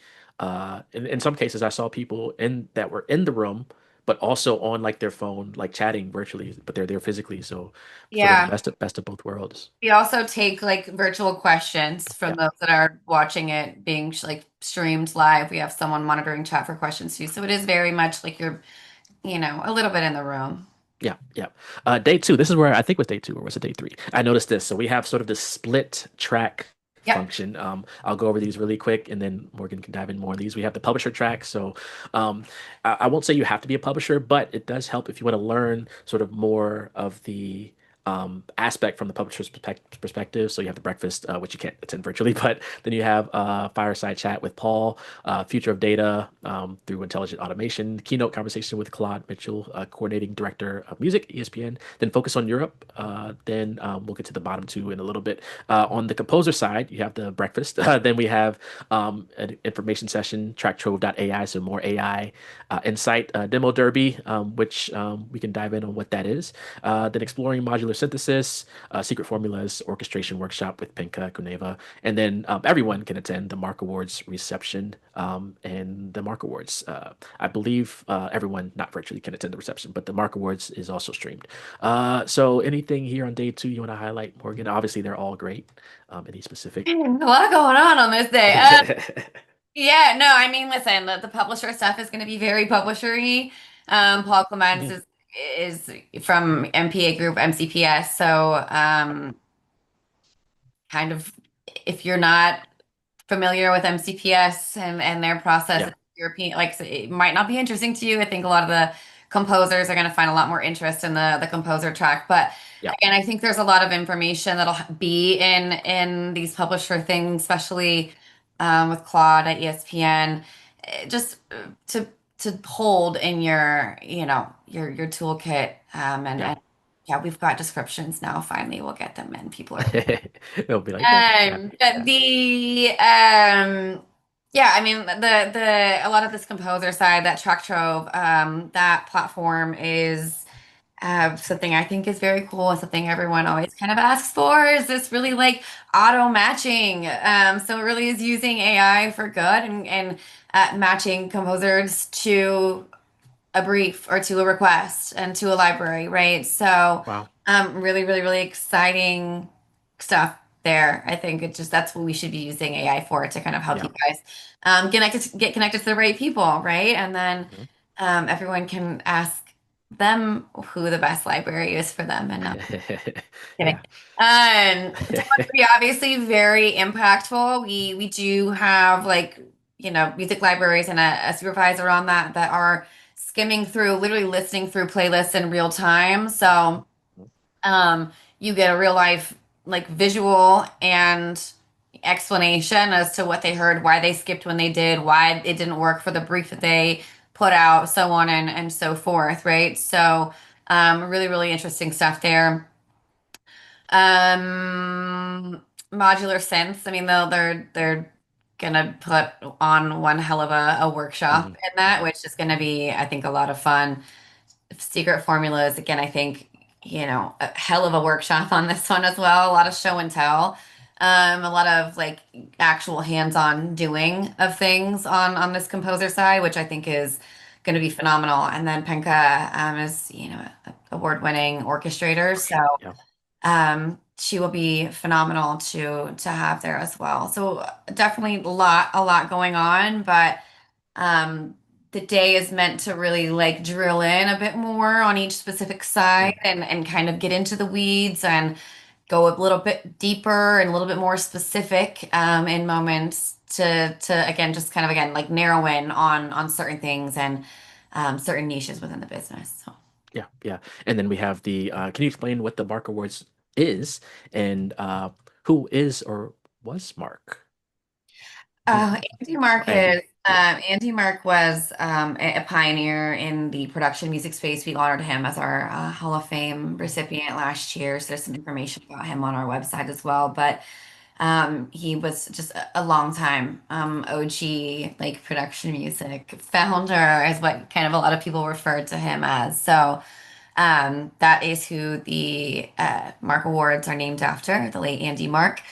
Speaker 1: In some cases, I saw people in that were in the room, but also on like their phone, like chatting virtually, but they're there physically. So, sort of the
Speaker 2: Yeah.
Speaker 1: best of both worlds.
Speaker 2: We also take like virtual questions from
Speaker 1: Yeah.
Speaker 2: those that are watching it being like streamed live. We have someone monitoring chat for questions too. So it is very much like you're, a little bit in the room.
Speaker 1: Yeah, yeah. Day two. This is where I think it was day two, or was it day three? I noticed this. So we have sort of this split track
Speaker 2: Yep.
Speaker 1: function. I'll go over these really quick, and then Morgan can dive in more on these. We have the publisher track. So um, I won't say you have to be a publisher, but it does help if you want to learn sort of more of the aspect from the publisher's perspective. So you have the breakfast, which you can't attend virtually, but then you have fireside chat with Paul, future of data through intelligent automation, keynote conversation with Claude Mitchell, coordinating director of music, ESPN, then focus on Europe. Then we'll get to the bottom two in a little bit. On the composer side, you have the breakfast. Then we have an information session, TrackTrove.ai, so more AI insight, demo derby, which we can dive in on what that is. Then exploring modular synthesis, secret formulas, orchestration workshop with Penka Kuneva, and then everyone can attend the Mark Awards reception and the Mark Awards. I believe everyone, not virtually, can attend the reception, but the Mark Awards is also streamed. So anything here on day two you want to highlight, Morgan? Obviously, they're all great. Any specific?
Speaker 2: A lot going on this day. Yeah, no, I mean, listen, the publisher stuff is going to be very publishery. Paul Clements
Speaker 1: Mhm.
Speaker 2: is from MPA Group, MCPS. So, kind of, if you're not familiar with MCPS and their process,
Speaker 1: Yeah,
Speaker 2: it's European, like so it might not be interesting to you. I think a lot of the composers are going to find a lot more interest in the composer track. But
Speaker 1: yeah,
Speaker 2: again, I think there's a lot of information that'll be in these publisher things, especially with Claude at ESPN, just to hold in your toolkit.
Speaker 1: yeah.
Speaker 2: And yeah, we've got descriptions now. Finally, we'll get them in. People are
Speaker 1: They'll be like, okay, happy.
Speaker 2: but
Speaker 1: Yeah,
Speaker 2: yeah, I mean a lot of this composer side, that track trove, that platform is Something I think is very cool and something everyone always kind of asks for is this really like auto matching. So it really is using AI for good and matching composers to a brief or to a request and to a library, right? So,
Speaker 1: Wow.
Speaker 2: really, really, really exciting stuff there. I think it just that's what we should be using AI for to kind of help
Speaker 1: Yeah.
Speaker 2: you guys get connected to the right people, right? And then
Speaker 1: Mhm.
Speaker 2: everyone can ask them who the best library is for them and not kidding.
Speaker 1: Yeah.
Speaker 2: To be obviously very impactful. We do have like, music libraries and a supervisor on that are skimming through, literally listening through playlists in real time. So um, you get a real life like visual and explanation as to what they heard, why they skipped when they did, why it didn't work for the brief that they put out, so on and so forth, right? So really, really interesting stuff there. Modular synths. I mean, they're gonna put on one hell of a workshop
Speaker 1: Mhm.
Speaker 2: in that,
Speaker 1: Mhm.
Speaker 2: which is gonna be, I think, a lot of fun. Secret formulas, again, I think, a hell of a workshop on this one as well. A lot of show and tell. A lot of like actual hands-on doing of things on this composer side, which I think is going to be phenomenal. And then Penka is, a award-winning orchestrator,
Speaker 1: For
Speaker 2: so
Speaker 1: sure. Yeah.
Speaker 2: she will be phenomenal to have there as well. So definitely a lot going on, but um, the day is meant to really like drill in a bit more on each specific side
Speaker 1: Mm.
Speaker 2: and kind of get into the weeds and go a little bit deeper and a little bit more specific in moments to again just kind of again like narrow in on certain things and certain niches within the business. So.
Speaker 1: Yeah. Yeah. And then we have can you explain what the Mark Awards is and who is or was Mark?
Speaker 2: Andy Mark is
Speaker 1: Andy. Yeah.
Speaker 2: Andy Mark was a pioneer in the production music space. We honored him as our Hall of Fame recipient last year. So there's some information about him on our website as well. But he was just a long time OG like production music founder is what kind of a lot of people referred to him as. So that is who the Mark Awards are named after, the late Andy Mark,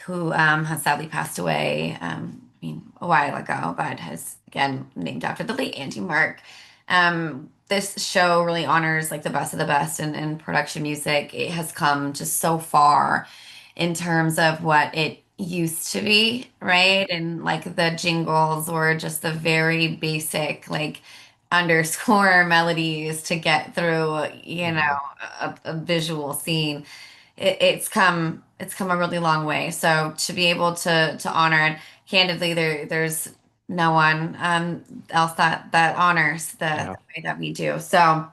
Speaker 2: who has sadly passed away, I mean, a while ago, but has again named after the late Andy Mark. This show really honors like the best of the best in production music. It has come just so far in terms of what it used to be, right? And like the jingles or just the very basic like underscore melodies to get through,
Speaker 1: Mhm.
Speaker 2: a visual scene. It's come a really long way. So to be able to honor it, candidly, there's no one else that honors the
Speaker 1: Yeah.
Speaker 2: way that we do. So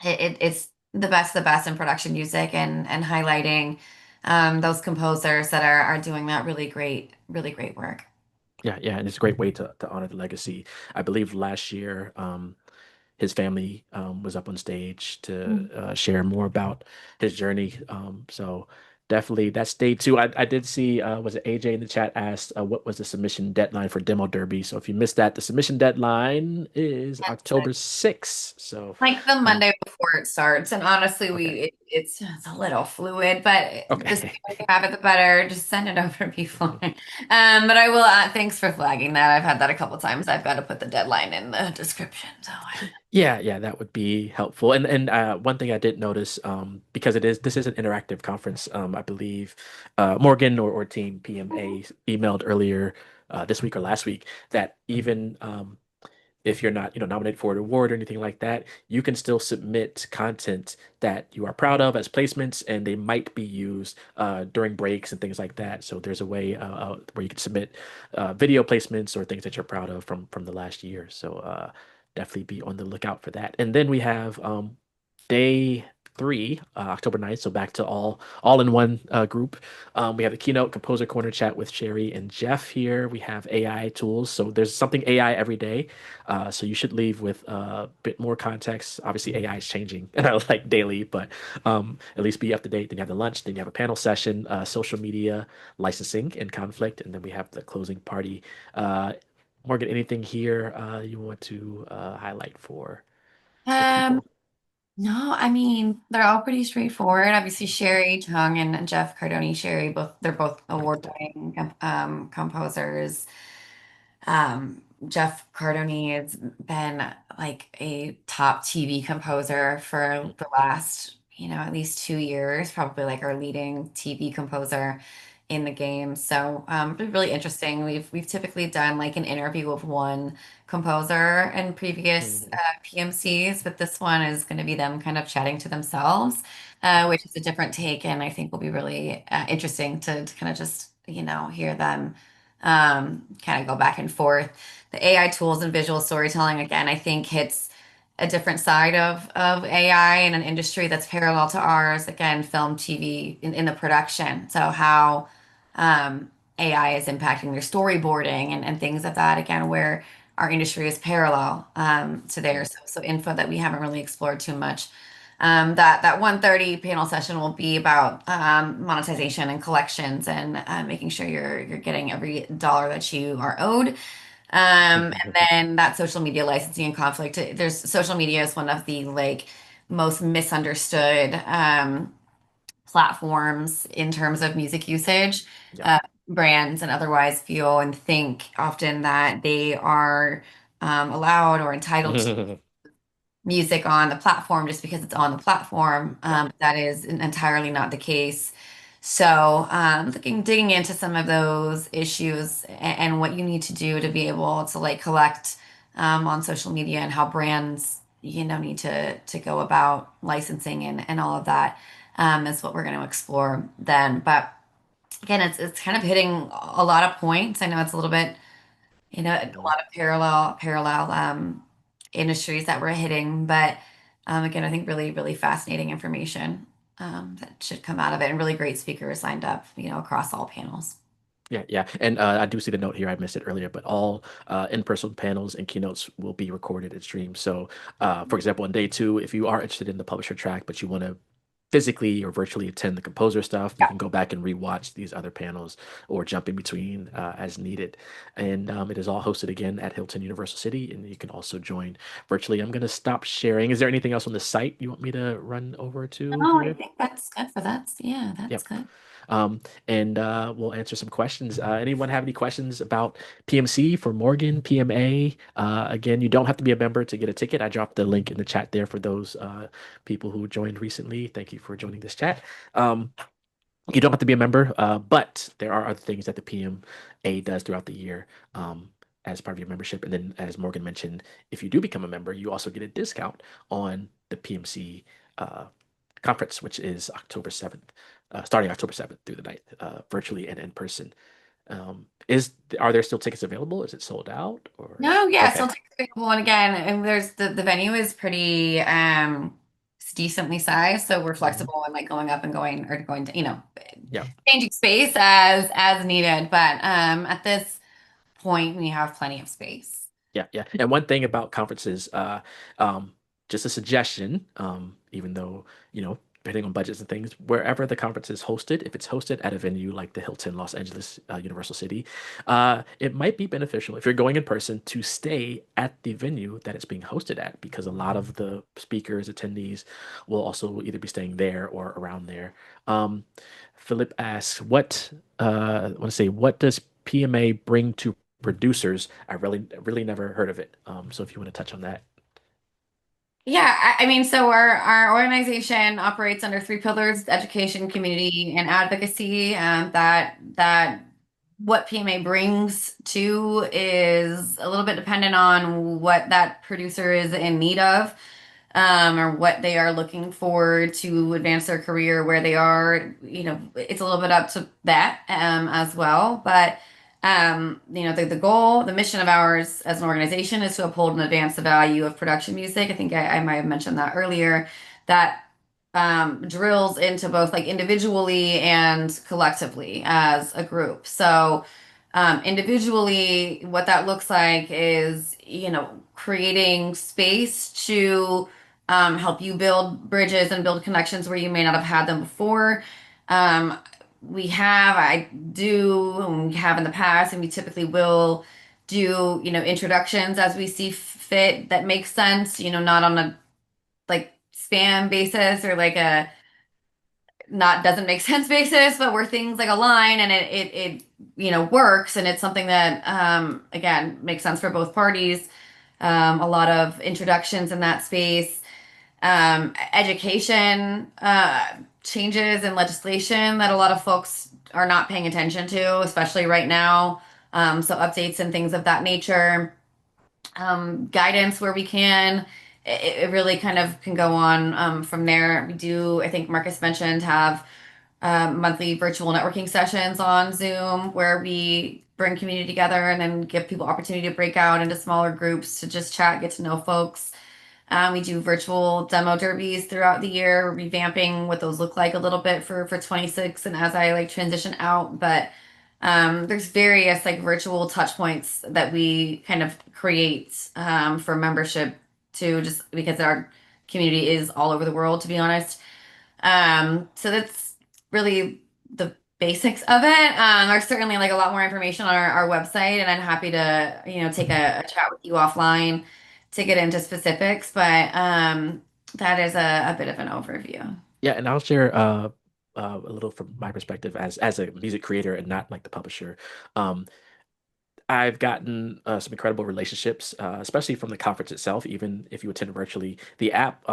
Speaker 2: it's the best in production music and highlighting those composers that are doing that really great work.
Speaker 1: Yeah. Yeah. And it's a great way to honor the legacy. I believe last year, his family was up on stage to share more about his journey. So definitely that's day two. I did see was it AJ in the chat asked what was the submission deadline for Demo Derby. So if you missed that, the submission deadline is October 6th. So
Speaker 2: Like the
Speaker 1: uh,
Speaker 2: Monday before it starts, and honestly,
Speaker 1: okay,
Speaker 2: it's a little fluid, but the sooner
Speaker 1: okay,
Speaker 2: you have it, the better. Just send it over before. But I will. Thanks for flagging that. I've had that a couple times. I've got to put the deadline in the description. So
Speaker 1: yeah, yeah, that would be helpful. And one thing I did notice, because this is an interactive conference, I believe Morgan or Team PMA emailed earlier this week or last week that even if you're not, nominated for an award or anything like that, you can still submit content that you are proud of as placements, and they might be used during breaks and things like that. So there's a way where you can submit video placements or things that you're proud of from the last year. So definitely be on the lookout for that. And then we have day three, October 9th. So back to all in one group. We have the keynote composer corner chat with Sherry and Jeff here. We have AI tools. So there's something AI every day. So you should leave with a bit more context. Obviously, AI is changing like daily, but at least be up to date. Then you have the lunch. Then you have a panel session, social media, licensing and conflict, and then we have the closing party. Uh, Morgan, anything here you want to highlight for the
Speaker 2: um,
Speaker 1: people?
Speaker 2: No, I mean, they're all pretty straightforward. Obviously, Sherry Chung and Jeff Cardoni Sherry, they're both
Speaker 1: Right.
Speaker 2: award-winning composers. Jeff Cardoni has been like a top TV composer for the last, at least 2 years, probably like our leading TV composer in the game. So it's really interesting. We've typically done like an interview of one composer in previous
Speaker 1: Mhm.
Speaker 2: PMCs, but this one is going to be them kind of chatting to themselves, which is a different take, and I think will be really interesting to kind of just, hear them kind of go back and forth. The AI tools and visual storytelling, again, I think hits a different side of AI in an industry that's parallel to ours. Again, film, TV, in the production. So how AI is impacting their storyboarding and things of that, again, where our industry is parallel to theirs. So info that we haven't really explored too much. That 1:30 panel session will be about monetization and collections and making sure you're getting every dollar that you are owed. And then that social media licensing and conflict. There's social media is one of the like most misunderstood platforms in terms of music usage.
Speaker 1: Yeah.
Speaker 2: Uh, Brands and otherwise feel and think often that they are allowed or entitled music on the platform just because it's on the platform.
Speaker 1: Yeah.
Speaker 2: That is entirely not the case. So, digging into some of those issues and what you need to do to be able to like collect on social media and how brands, need to go about licensing and all of that is what we're going to explore then. But again, it's kind of hitting a lot of points. I know it's a little bit a
Speaker 1: Mhm.
Speaker 2: lot of parallel industries that we're hitting, but again, I think really, really fascinating information that should come out of it, and really great speakers lined up, across all panels.
Speaker 1: Yeah, yeah. And I do see the note here. I missed it earlier, but all in-person panels and keynotes will be recorded and streamed. So, for example, on day two, if you are interested in the publisher track, but you want to physically or virtually attend the composer stuff, you
Speaker 2: Yeah.
Speaker 1: can go back and rewatch these other panels or jump in between as needed. And it is all hosted again at Hilton Universal City, and you can also join virtually. I'm going to stop sharing. Is there anything else on the site you want me to run over to
Speaker 2: No, I
Speaker 1: here?
Speaker 2: think that's good for that. Yeah, that's
Speaker 1: Yep.
Speaker 2: good.
Speaker 1: And we'll answer some questions. Anyone have any questions about PMC for Morgan, PMA? Again, you don't have to be a member to get a ticket. I dropped the link in the chat there for those people who joined recently. Thank you for joining this chat. Um, you don't have to be a member, but there are other things that the PMA does throughout the year as part of your membership. And then, as Morgan mentioned, if you do become a member, you also get a discount on the PMC uh, conference, which is October 7th, starting October 7th through the 9th, virtually and in person. Are there still tickets available? Is it sold out or
Speaker 2: No, yeah,
Speaker 1: okay?
Speaker 2: still take the one again, and there's the venue is pretty it's decently sized, so we're
Speaker 1: Mhm.
Speaker 2: flexible and like going up and going or going to,
Speaker 1: Yeah.
Speaker 2: changing space as needed. But at this point, we have plenty of space.
Speaker 1: Yeah, yeah. And one thing about conferences, um, just a suggestion, even though, depending on budgets and things, wherever the conference is hosted, if it's hosted at a venue like the Hilton Los Angeles Universal City, it might be beneficial if you're going in person to stay at the venue that it's being hosted at, because a lot of the speakers, attendees will also either be staying there or around there. Um, Philip asks, I want to say, what does PMA bring to producers? I really never heard of it. So if you want to touch on that.
Speaker 2: Yeah, I mean, so our organization operates under three pillars: education, community, and advocacy. That what PMA brings to is a little bit dependent on what that producer is in need of, or what they are looking for to advance their career, where they are. It's a little bit up to that as well. But the goal, the mission of ours as an organization is to uphold and advance the value of production music. I think I might have mentioned that earlier. That drills into both like individually and collectively as a group. So, individually, what that looks like is, creating space to help you build bridges and build connections where you may not have had them before. Um, I do, and we have in the past, and we typically will do, introductions as we see fit that makes sense, not on a like spam basis or like a not doesn't make sense basis, but where things like align and it works and it's something that again makes sense for both parties. A lot of introductions in that space, education changes in legislation that a lot of folks are not paying attention to, especially right now. So updates and things of that nature, guidance where we can. It really kind of can go on from there. We do, I think Marcus mentioned, have monthly virtual networking sessions on Zoom where we bring community together and then give people opportunity to break out into smaller groups to just chat, get to know folks. We do virtual demo derbies throughout the year, revamping what those look like a little bit for 26 and as I like transition out. But there's various like virtual touch points that we kind of create for membership too, just because our community is all over the world, to be honest. So that's really the basics of it. There's certainly like a lot more information on our website, and I'm happy to, take a chat with you offline to get into specifics, but that is a bit of an overview.
Speaker 1: Yeah, and I'll share a little from my perspective as a music creator and not like the publisher. Um, I've gotten some incredible relationships, especially from the conference itself. Even if you attend virtually, the app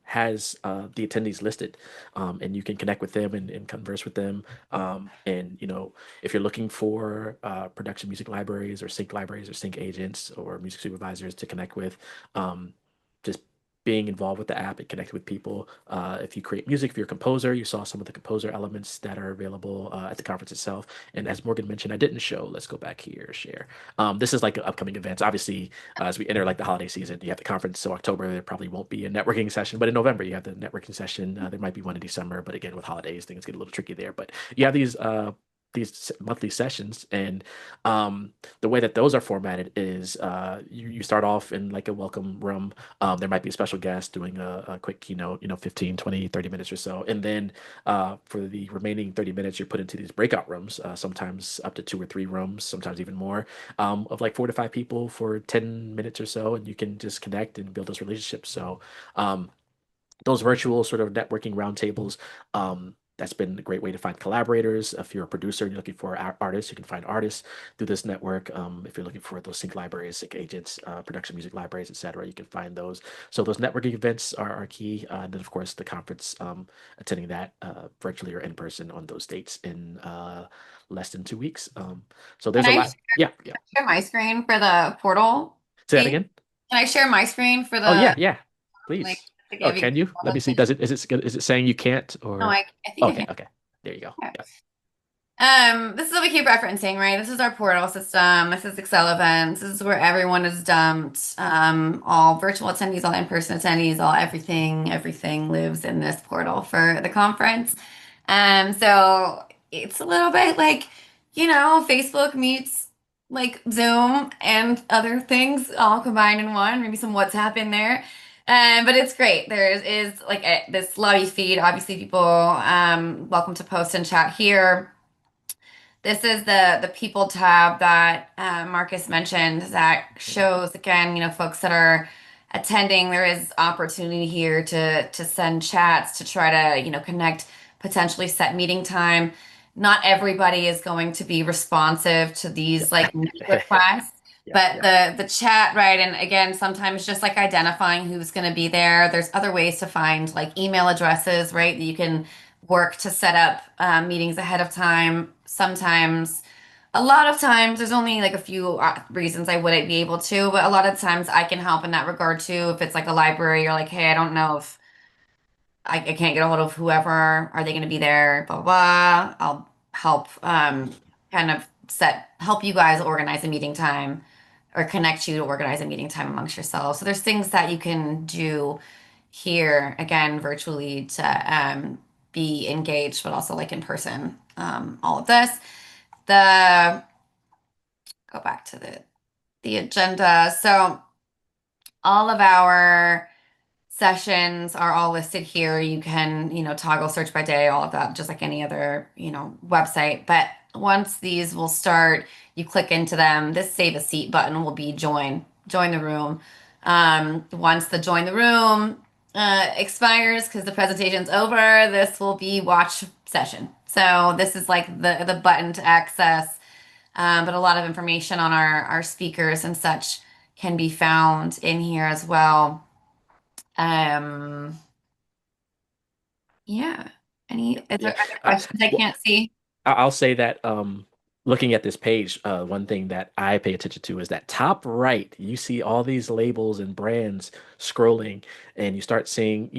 Speaker 1: has the attendees listed, and you can connect with them and converse with them. And if you're looking for production music libraries or sync libraries or sync agents or music supervisors to connect with, just being involved with the app and connecting with people. If you create music, if you're a composer, you saw some of the composer elements that are available at the conference itself. And as Morgan mentioned, I didn't show. Let's go back here, share. This is like upcoming events. Obviously, as we enter like the holiday season, you have the conference. So October, there probably won't be a networking session, but in November, you have the networking session. There might be one in December, but again, with holidays, things get a little tricky there. But you have these monthly sessions, and the way that those are formatted is you start off in like a welcome room. There might be a special guest doing a quick keynote, 15, 20, 30 minutes or so. And then for the remaining 30 minutes, you're put into these breakout rooms, sometimes up to 2 or 3 rooms, sometimes even more, of like 4 to 5 people for 10 minutes or so. And you can just connect and build those relationships. So um, those virtual sort of networking roundtables. That's been a great way to find collaborators. If you're a producer and you're looking for artists, you can find artists through this network. If you're looking for those sync libraries, sync agents, production music libraries, etc., you can find those. So those networking events are key. And then, of course, the conference, attending that virtually or in person on those dates in less than 2 weeks. So
Speaker 2: Can
Speaker 1: there's a
Speaker 2: I
Speaker 1: lot. Yeah, yeah.
Speaker 2: share my screen for the portal
Speaker 1: Say that
Speaker 2: page?
Speaker 1: again.
Speaker 2: Can I share my screen for
Speaker 1: Oh,
Speaker 2: the
Speaker 1: yeah, yeah.
Speaker 2: like
Speaker 1: Please.
Speaker 2: to
Speaker 1: Oh,
Speaker 2: give you
Speaker 1: can you? Let me see. Is it saying you can't
Speaker 2: no,
Speaker 1: or?
Speaker 2: I think I
Speaker 1: Okay,
Speaker 2: can.
Speaker 1: okay. There you go.
Speaker 2: Okay.
Speaker 1: Yeah.
Speaker 2: This is what we keep referencing, right? This is our portal system. This is Excel events. This is where everyone is dumped. All virtual attendees, all in-person attendees, all everything lives in this portal for the conference. So it's a little bit like, Facebook meets like Zoom and other things all combined in one, maybe some WhatsApp in there. But it's great. There is like this lobby feed. Obviously, people welcome to post and chat here. This is the people tab that Marcus mentioned that shows again, folks that are attending. There is opportunity here to send chats to try to, connect, potentially set meeting time. Not everybody is going to be responsive to these like meet requests,
Speaker 1: Yeah,
Speaker 2: but
Speaker 1: yeah.
Speaker 2: the chat, right? And again, sometimes just like identifying who's going to be there. There's other ways to find like email addresses, right? That you can work to set up meetings ahead of time. Sometimes, a lot of times, there's only like a few reasons I wouldn't be able to, but a lot of times I can help in that regard too. If it's like a library, you're like, hey, I don't know if I can't get a hold of whoever. Are they going to be there? Blah, blah, blah. I'll help kind of help you guys organize a meeting time or connect you to organize a meeting time amongst yourselves. So there's things that you can do here, again, virtually to be engaged, but also like in person. All of this. The Go back to the agenda. So all of our sessions are all listed here. You can, toggle search by day, all of that, just like any other, website. But once these will start, you click into them. This save a seat button will be join the room. Once the join the room expires because the presentation's over, this will be watch session. So this is like the button to access, but a lot of information on our speakers and such can be found in here as well. Um, yeah. Is
Speaker 1: Yeah.
Speaker 2: there other
Speaker 1: Uh,
Speaker 2: questions I
Speaker 1: well,
Speaker 2: can't see?
Speaker 1: I'll say that looking at this page, one thing that I pay attention to is that top right, you see all these labels and brands scrolling, and you start seeing,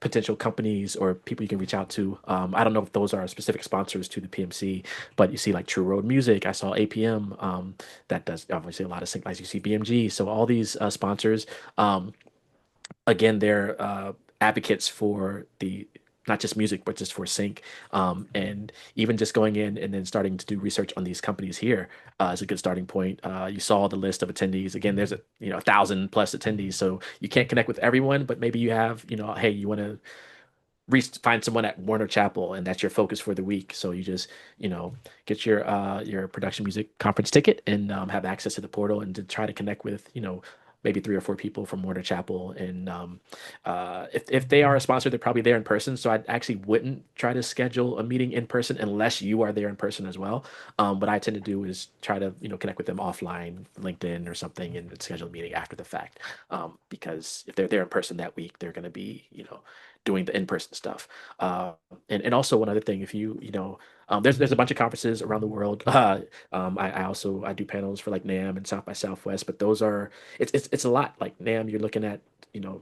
Speaker 1: potential companies or people you can reach out to. I don't know if those are specific sponsors to the PMC, but you see like True Road Music. I saw APM that does obviously a lot of sync. Like you see BMG. So all these sponsors. Um, Again, they're advocates for the not just music, but just for sync. And even just going in and then starting to do research on these companies here is a good starting point. You saw the list of attendees. Again, there's 1,000 plus attendees, so you can't connect with everyone, but maybe you have, hey, you want to find someone at Warner Chapel, and that's your focus for the week. So you just, get your production music conference ticket and have access to the portal and to try to connect with, maybe three or four people from Warner Chapel. And if they are a sponsor, they're probably there in person. So I actually wouldn't try to schedule a meeting in person unless you are there in person as well. What I tend to do is try to, connect with them offline, LinkedIn or something, and schedule a meeting after the fact. Because if they're there in person that week, they're going to be, doing the in-person stuff. And also one other thing, if there's a bunch of conferences around the world. I also I do panels for like NAM and South by Southwest, but those are it's a lot. Like NAM, you're looking at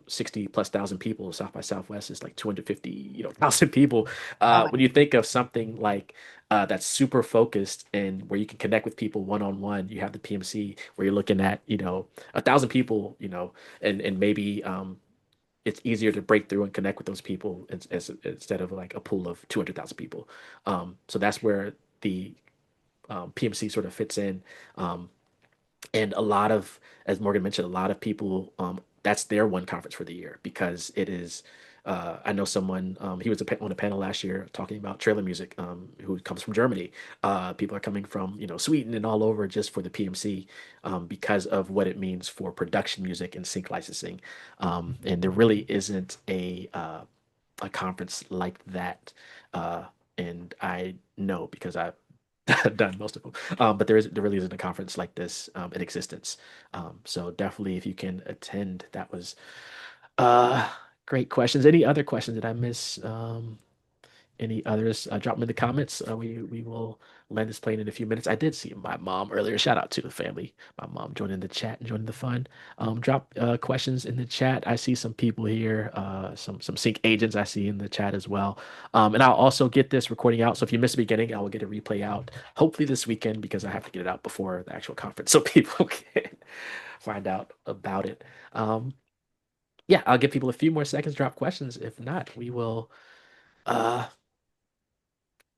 Speaker 1: 60 plus thousand people. South by Southwest is like 250 thousand people.
Speaker 2: Oh,
Speaker 1: When you think of something like that's super focused and where you can connect with people one on one, you have the PMC where you're looking at 1,000 people, and maybe it's easier to break through and connect with those people instead of like a pool of 200,000 people. So that's where the PMC sort of fits in. Um, and a lot of, as Morgan mentioned, a lot of people, that's their one conference for the year because it is. I know someone, he was on a panel last year talking about trailer music, who comes from Germany. People are coming from, Sweden and all over just for the PMC, because of what it means for production music and sync licensing. And there really isn't a conference like that. Uh, and I know because I've done most of them. But there really isn't a conference like this in existence. So definitely, if you can attend, that was uh, great questions. Any other questions? Did I miss any others? Drop them in the comments. We will land this plane in a few minutes. I did see my mom earlier. Shout out to the family. My mom joining the chat and joining the fun. Drop questions in the chat. I see some people here. Some sync agents I see in the chat as well. And I'll also get this recording out. So if you missed the beginning, I will get a replay out. Hopefully this weekend because I have to get it out before the actual conference so people can find out about it. Um, yeah, I'll give people a few more seconds. Drop questions. If not, we will. Uh,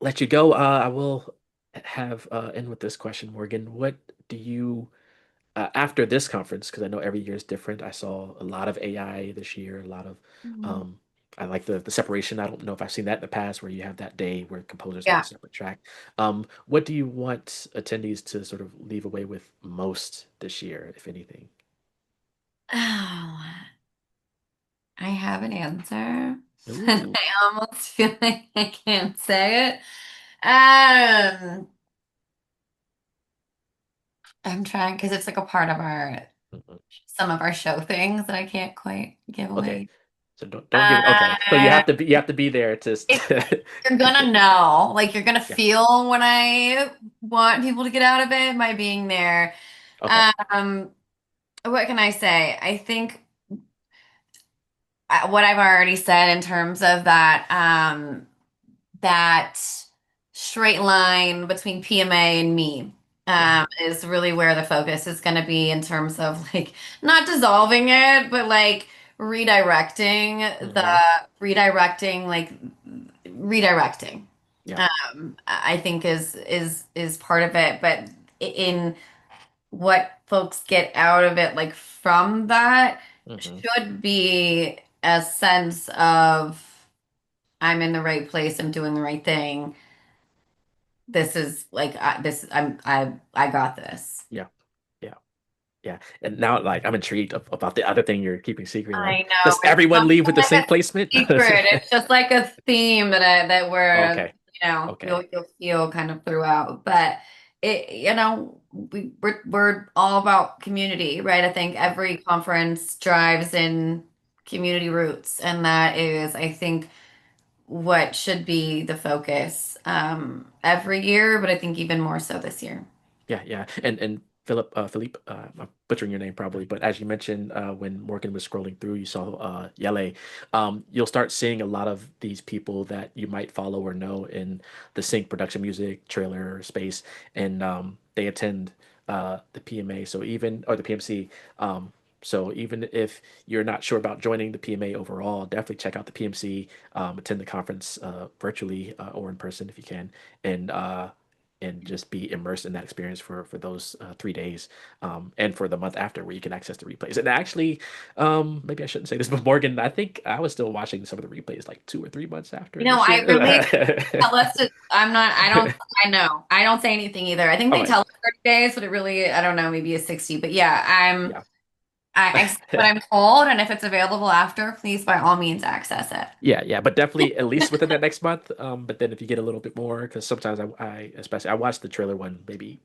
Speaker 1: let you go. I will have end with this question, Morgan. What do you after this conference? Because I know every year is different. I saw a lot of AI this year. A lot of
Speaker 2: mhm.
Speaker 1: um, I like the separation. I don't know if I've seen that in the past, where you have that day where composers have a
Speaker 2: Yeah.
Speaker 1: separate track. What do you want attendees to sort of leave away with most this year, if anything?
Speaker 2: Oh, I have an answer. And
Speaker 1: Ooh.
Speaker 2: I almost feel like I can't say it. Um, I'm trying because it's like a part of our
Speaker 1: Mhm.
Speaker 2: some of our show things that I can't quite give
Speaker 1: Okay.
Speaker 2: away.
Speaker 1: So don't give. Okay. So
Speaker 2: Uh,
Speaker 1: you have to be there to
Speaker 2: it's you're
Speaker 1: to
Speaker 2: gonna
Speaker 1: get.
Speaker 2: know, like you're gonna
Speaker 1: Yeah.
Speaker 2: feel when I want people to get out of it by being there.
Speaker 1: Okay.
Speaker 2: Um, what can I say? I think what I've already said in terms of that straight line between PMA and me
Speaker 1: Yeah.
Speaker 2: is really where the focus is going to be in terms of like not dissolving it, but like redirecting the
Speaker 1: Hmm.
Speaker 2: redirecting like redirecting.
Speaker 1: Yeah.
Speaker 2: I think is part of it, but in what folks get out of it, like from that,
Speaker 1: Hmm.
Speaker 2: should be a sense of I'm in the right place, I'm doing the right thing. This is like this. I got this.
Speaker 1: Yeah. Yeah. yeah. And now, like, I'm intrigued about the other thing you're keeping secret. Like,
Speaker 2: I know
Speaker 1: does
Speaker 2: it's
Speaker 1: everyone
Speaker 2: not
Speaker 1: leave with the
Speaker 2: like a
Speaker 1: sync placement?
Speaker 2: secret. It's just like a theme that we're,
Speaker 1: Okay.
Speaker 2: you'll
Speaker 1: Okay.
Speaker 2: feel kind of throughout. But we're all about community, right? I think every conference drives in community roots, and that is, I think, what should be the focus every year, but I think even more so this year.
Speaker 1: Yeah, yeah. And Philippe, I'm butchering your name probably, but as you mentioned, when Morgan was scrolling through, you saw Yele. You'll start seeing a lot of these people that you might follow or know in the sync production music trailer space, and they attend the PMA. So even or the PMC. So even if you're not sure about joining the PMA overall, definitely check out the PMC, attend the conference virtually or in person if you can, and just be immersed in that experience for those 3 days, and for the month after where you can access the replays. And actually, maybe I shouldn't say this, but Morgan, I think I was still watching some of the replays like 2 or 3 months after this
Speaker 2: I
Speaker 1: year.
Speaker 2: really tell us to, I'm not, I don't, I know, I don't say anything either. I think
Speaker 1: I'm
Speaker 2: they tell
Speaker 1: like,
Speaker 2: us 30 days, but it really, I don't know, maybe a 60. But yeah,
Speaker 1: yeah.
Speaker 2: I say what I'm told, and if it's available after, please by all means access it.
Speaker 1: Yeah, yeah, but definitely at least within that next month. But then if you get a little bit more, because sometimes I especially I watched the trailer one maybe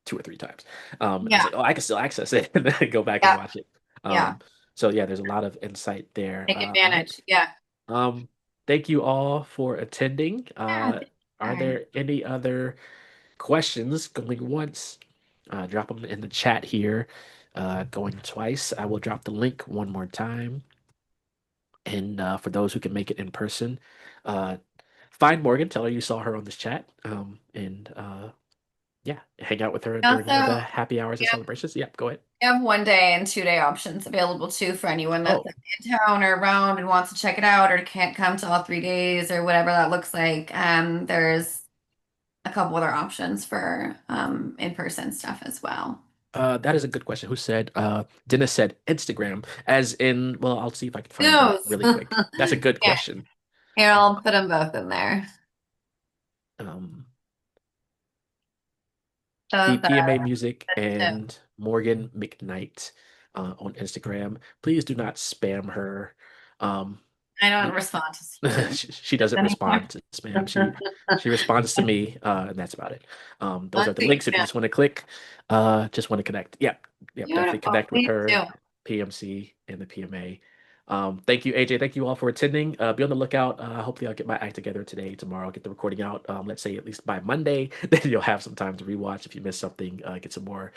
Speaker 1: 2 or 3 times, and I was
Speaker 2: Yeah,
Speaker 1: like, oh, I can still access it, and then go back and
Speaker 2: yeah,
Speaker 1: watch it.
Speaker 2: yeah.
Speaker 1: So yeah, there's a lot of insight there.
Speaker 2: Take advantage. Yeah.
Speaker 1: Um, thank you all for attending.
Speaker 2: Yeah.
Speaker 1: Are
Speaker 2: Okay.
Speaker 1: there any other questions going once? Drop them in the chat here. Going twice. I will drop the link one more time. And for those who can make it in person, uh, find Morgan, tell her you saw her on this chat, and yeah, hang out with her during any of the
Speaker 2: Also,
Speaker 1: happy hours and celebrations. Yep, go ahead.
Speaker 2: we have 1 day and 2 day options available too for anyone that's
Speaker 1: Oh,
Speaker 2: in town or around and wants to check it out or can't come to all 3 days or whatever that looks like. There's a couple other options for in-person stuff as well.
Speaker 1: that is a good question. Who said? Dennis said Instagram, as in. Well, I'll see if I can find that
Speaker 2: News.
Speaker 1: really quick. That's a good
Speaker 2: Yeah,
Speaker 1: question.
Speaker 2: here
Speaker 1: Uh,
Speaker 2: I'll put them both in there.
Speaker 1: um,
Speaker 2: So
Speaker 1: PMA Music
Speaker 2: the
Speaker 1: and Morgan McKnight on Instagram. Please do not spam her. Um,
Speaker 2: I don't respond to
Speaker 1: she
Speaker 2: this
Speaker 1: doesn't
Speaker 2: anymore.
Speaker 1: respond to spam. She responds to me, and that's about it. Those are
Speaker 2: Let's
Speaker 1: the
Speaker 2: see.
Speaker 1: links if you
Speaker 2: Yeah.
Speaker 1: just want to click, just want to connect. Yep, yep, definitely
Speaker 2: Beautiful.
Speaker 1: connect with
Speaker 2: Please do.
Speaker 1: her, PMC and the PMA. Thank you, AJ. Thank you all for attending. Be on the lookout. Hopefully, I'll get my act together today, tomorrow. Get the recording out. Let's say at least by Monday. Then you'll have some time to rewatch if you missed something. Get some more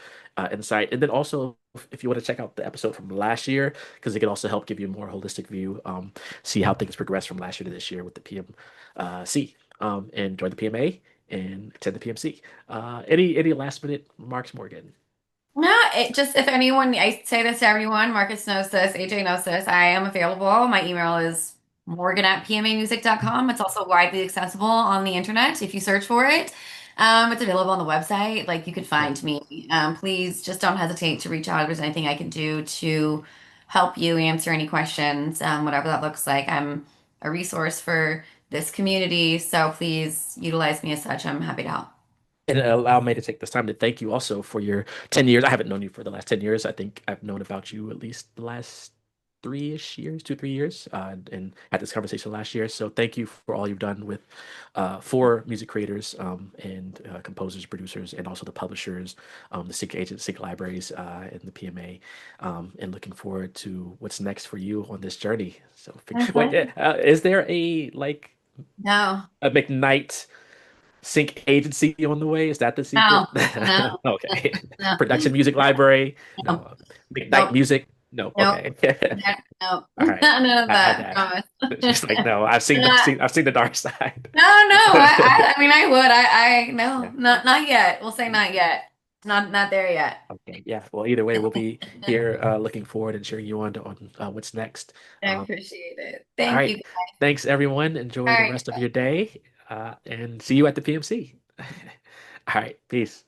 Speaker 1: insight, and then also if you want to check out the episode from last year, because it can also help give you a more holistic view. See how things progress from last year to this year with the PMC. And join the PMA and attend the PMC. Any last minute remarks, Morgan?
Speaker 2: No, it just if anyone, I say this to everyone, Marcus knows this, AJ knows this, I am available. My email is morgan@pmamusic.com. It's also widely accessible on the internet if you search for it. It's available on the website. Like you could
Speaker 1: Yeah.
Speaker 2: find me. Please just don't hesitate to reach out if there's anything I can do to help you answer any questions, whatever that looks like. I'm a resource for this community, so please utilize me as such. I'm happy to help.
Speaker 1: And allow me to take this time to thank you also for your 10 years. I haven't known you for the last 10 years. I think I've known about you at least the last 3-ish years, 2, 3 years, and had this conversation last year. So thank you for all you've done with for music creators, and composers, producers, and also the publishers, the sync agents, sync libraries, and the PMA. And looking forward to what's next for you on this journey. So wait,
Speaker 2: Mhm.
Speaker 1: is there a like
Speaker 2: No,
Speaker 1: a McKnight sync agency on the way? Is that the
Speaker 2: no,
Speaker 1: secret?
Speaker 2: no,
Speaker 1: Okay.
Speaker 2: no,
Speaker 1: Production Music Library? No.
Speaker 2: no.
Speaker 1: McKnight
Speaker 2: Nope.
Speaker 1: Music? No.
Speaker 2: Nope.
Speaker 1: Okay.
Speaker 2: No.
Speaker 1: All right.
Speaker 2: None of
Speaker 1: I
Speaker 2: that.
Speaker 1: got
Speaker 2: Promise.
Speaker 1: She's like, no, I've seen
Speaker 2: Not,
Speaker 1: I've seen the dark side.
Speaker 2: no, no. I mean, I would. No,
Speaker 1: Yeah.
Speaker 2: not yet. We'll say not yet. Not there yet.
Speaker 1: Okay. Yeah. Well, either way, we'll be here looking forward and cheering you on what's next.
Speaker 2: I
Speaker 1: Um,
Speaker 2: appreciate it.
Speaker 1: all
Speaker 2: Thank you.
Speaker 1: right. Thanks, everyone. Enjoy
Speaker 2: All
Speaker 1: the
Speaker 2: right.
Speaker 1: rest of your day, and see you at the PMC. All right. Peace.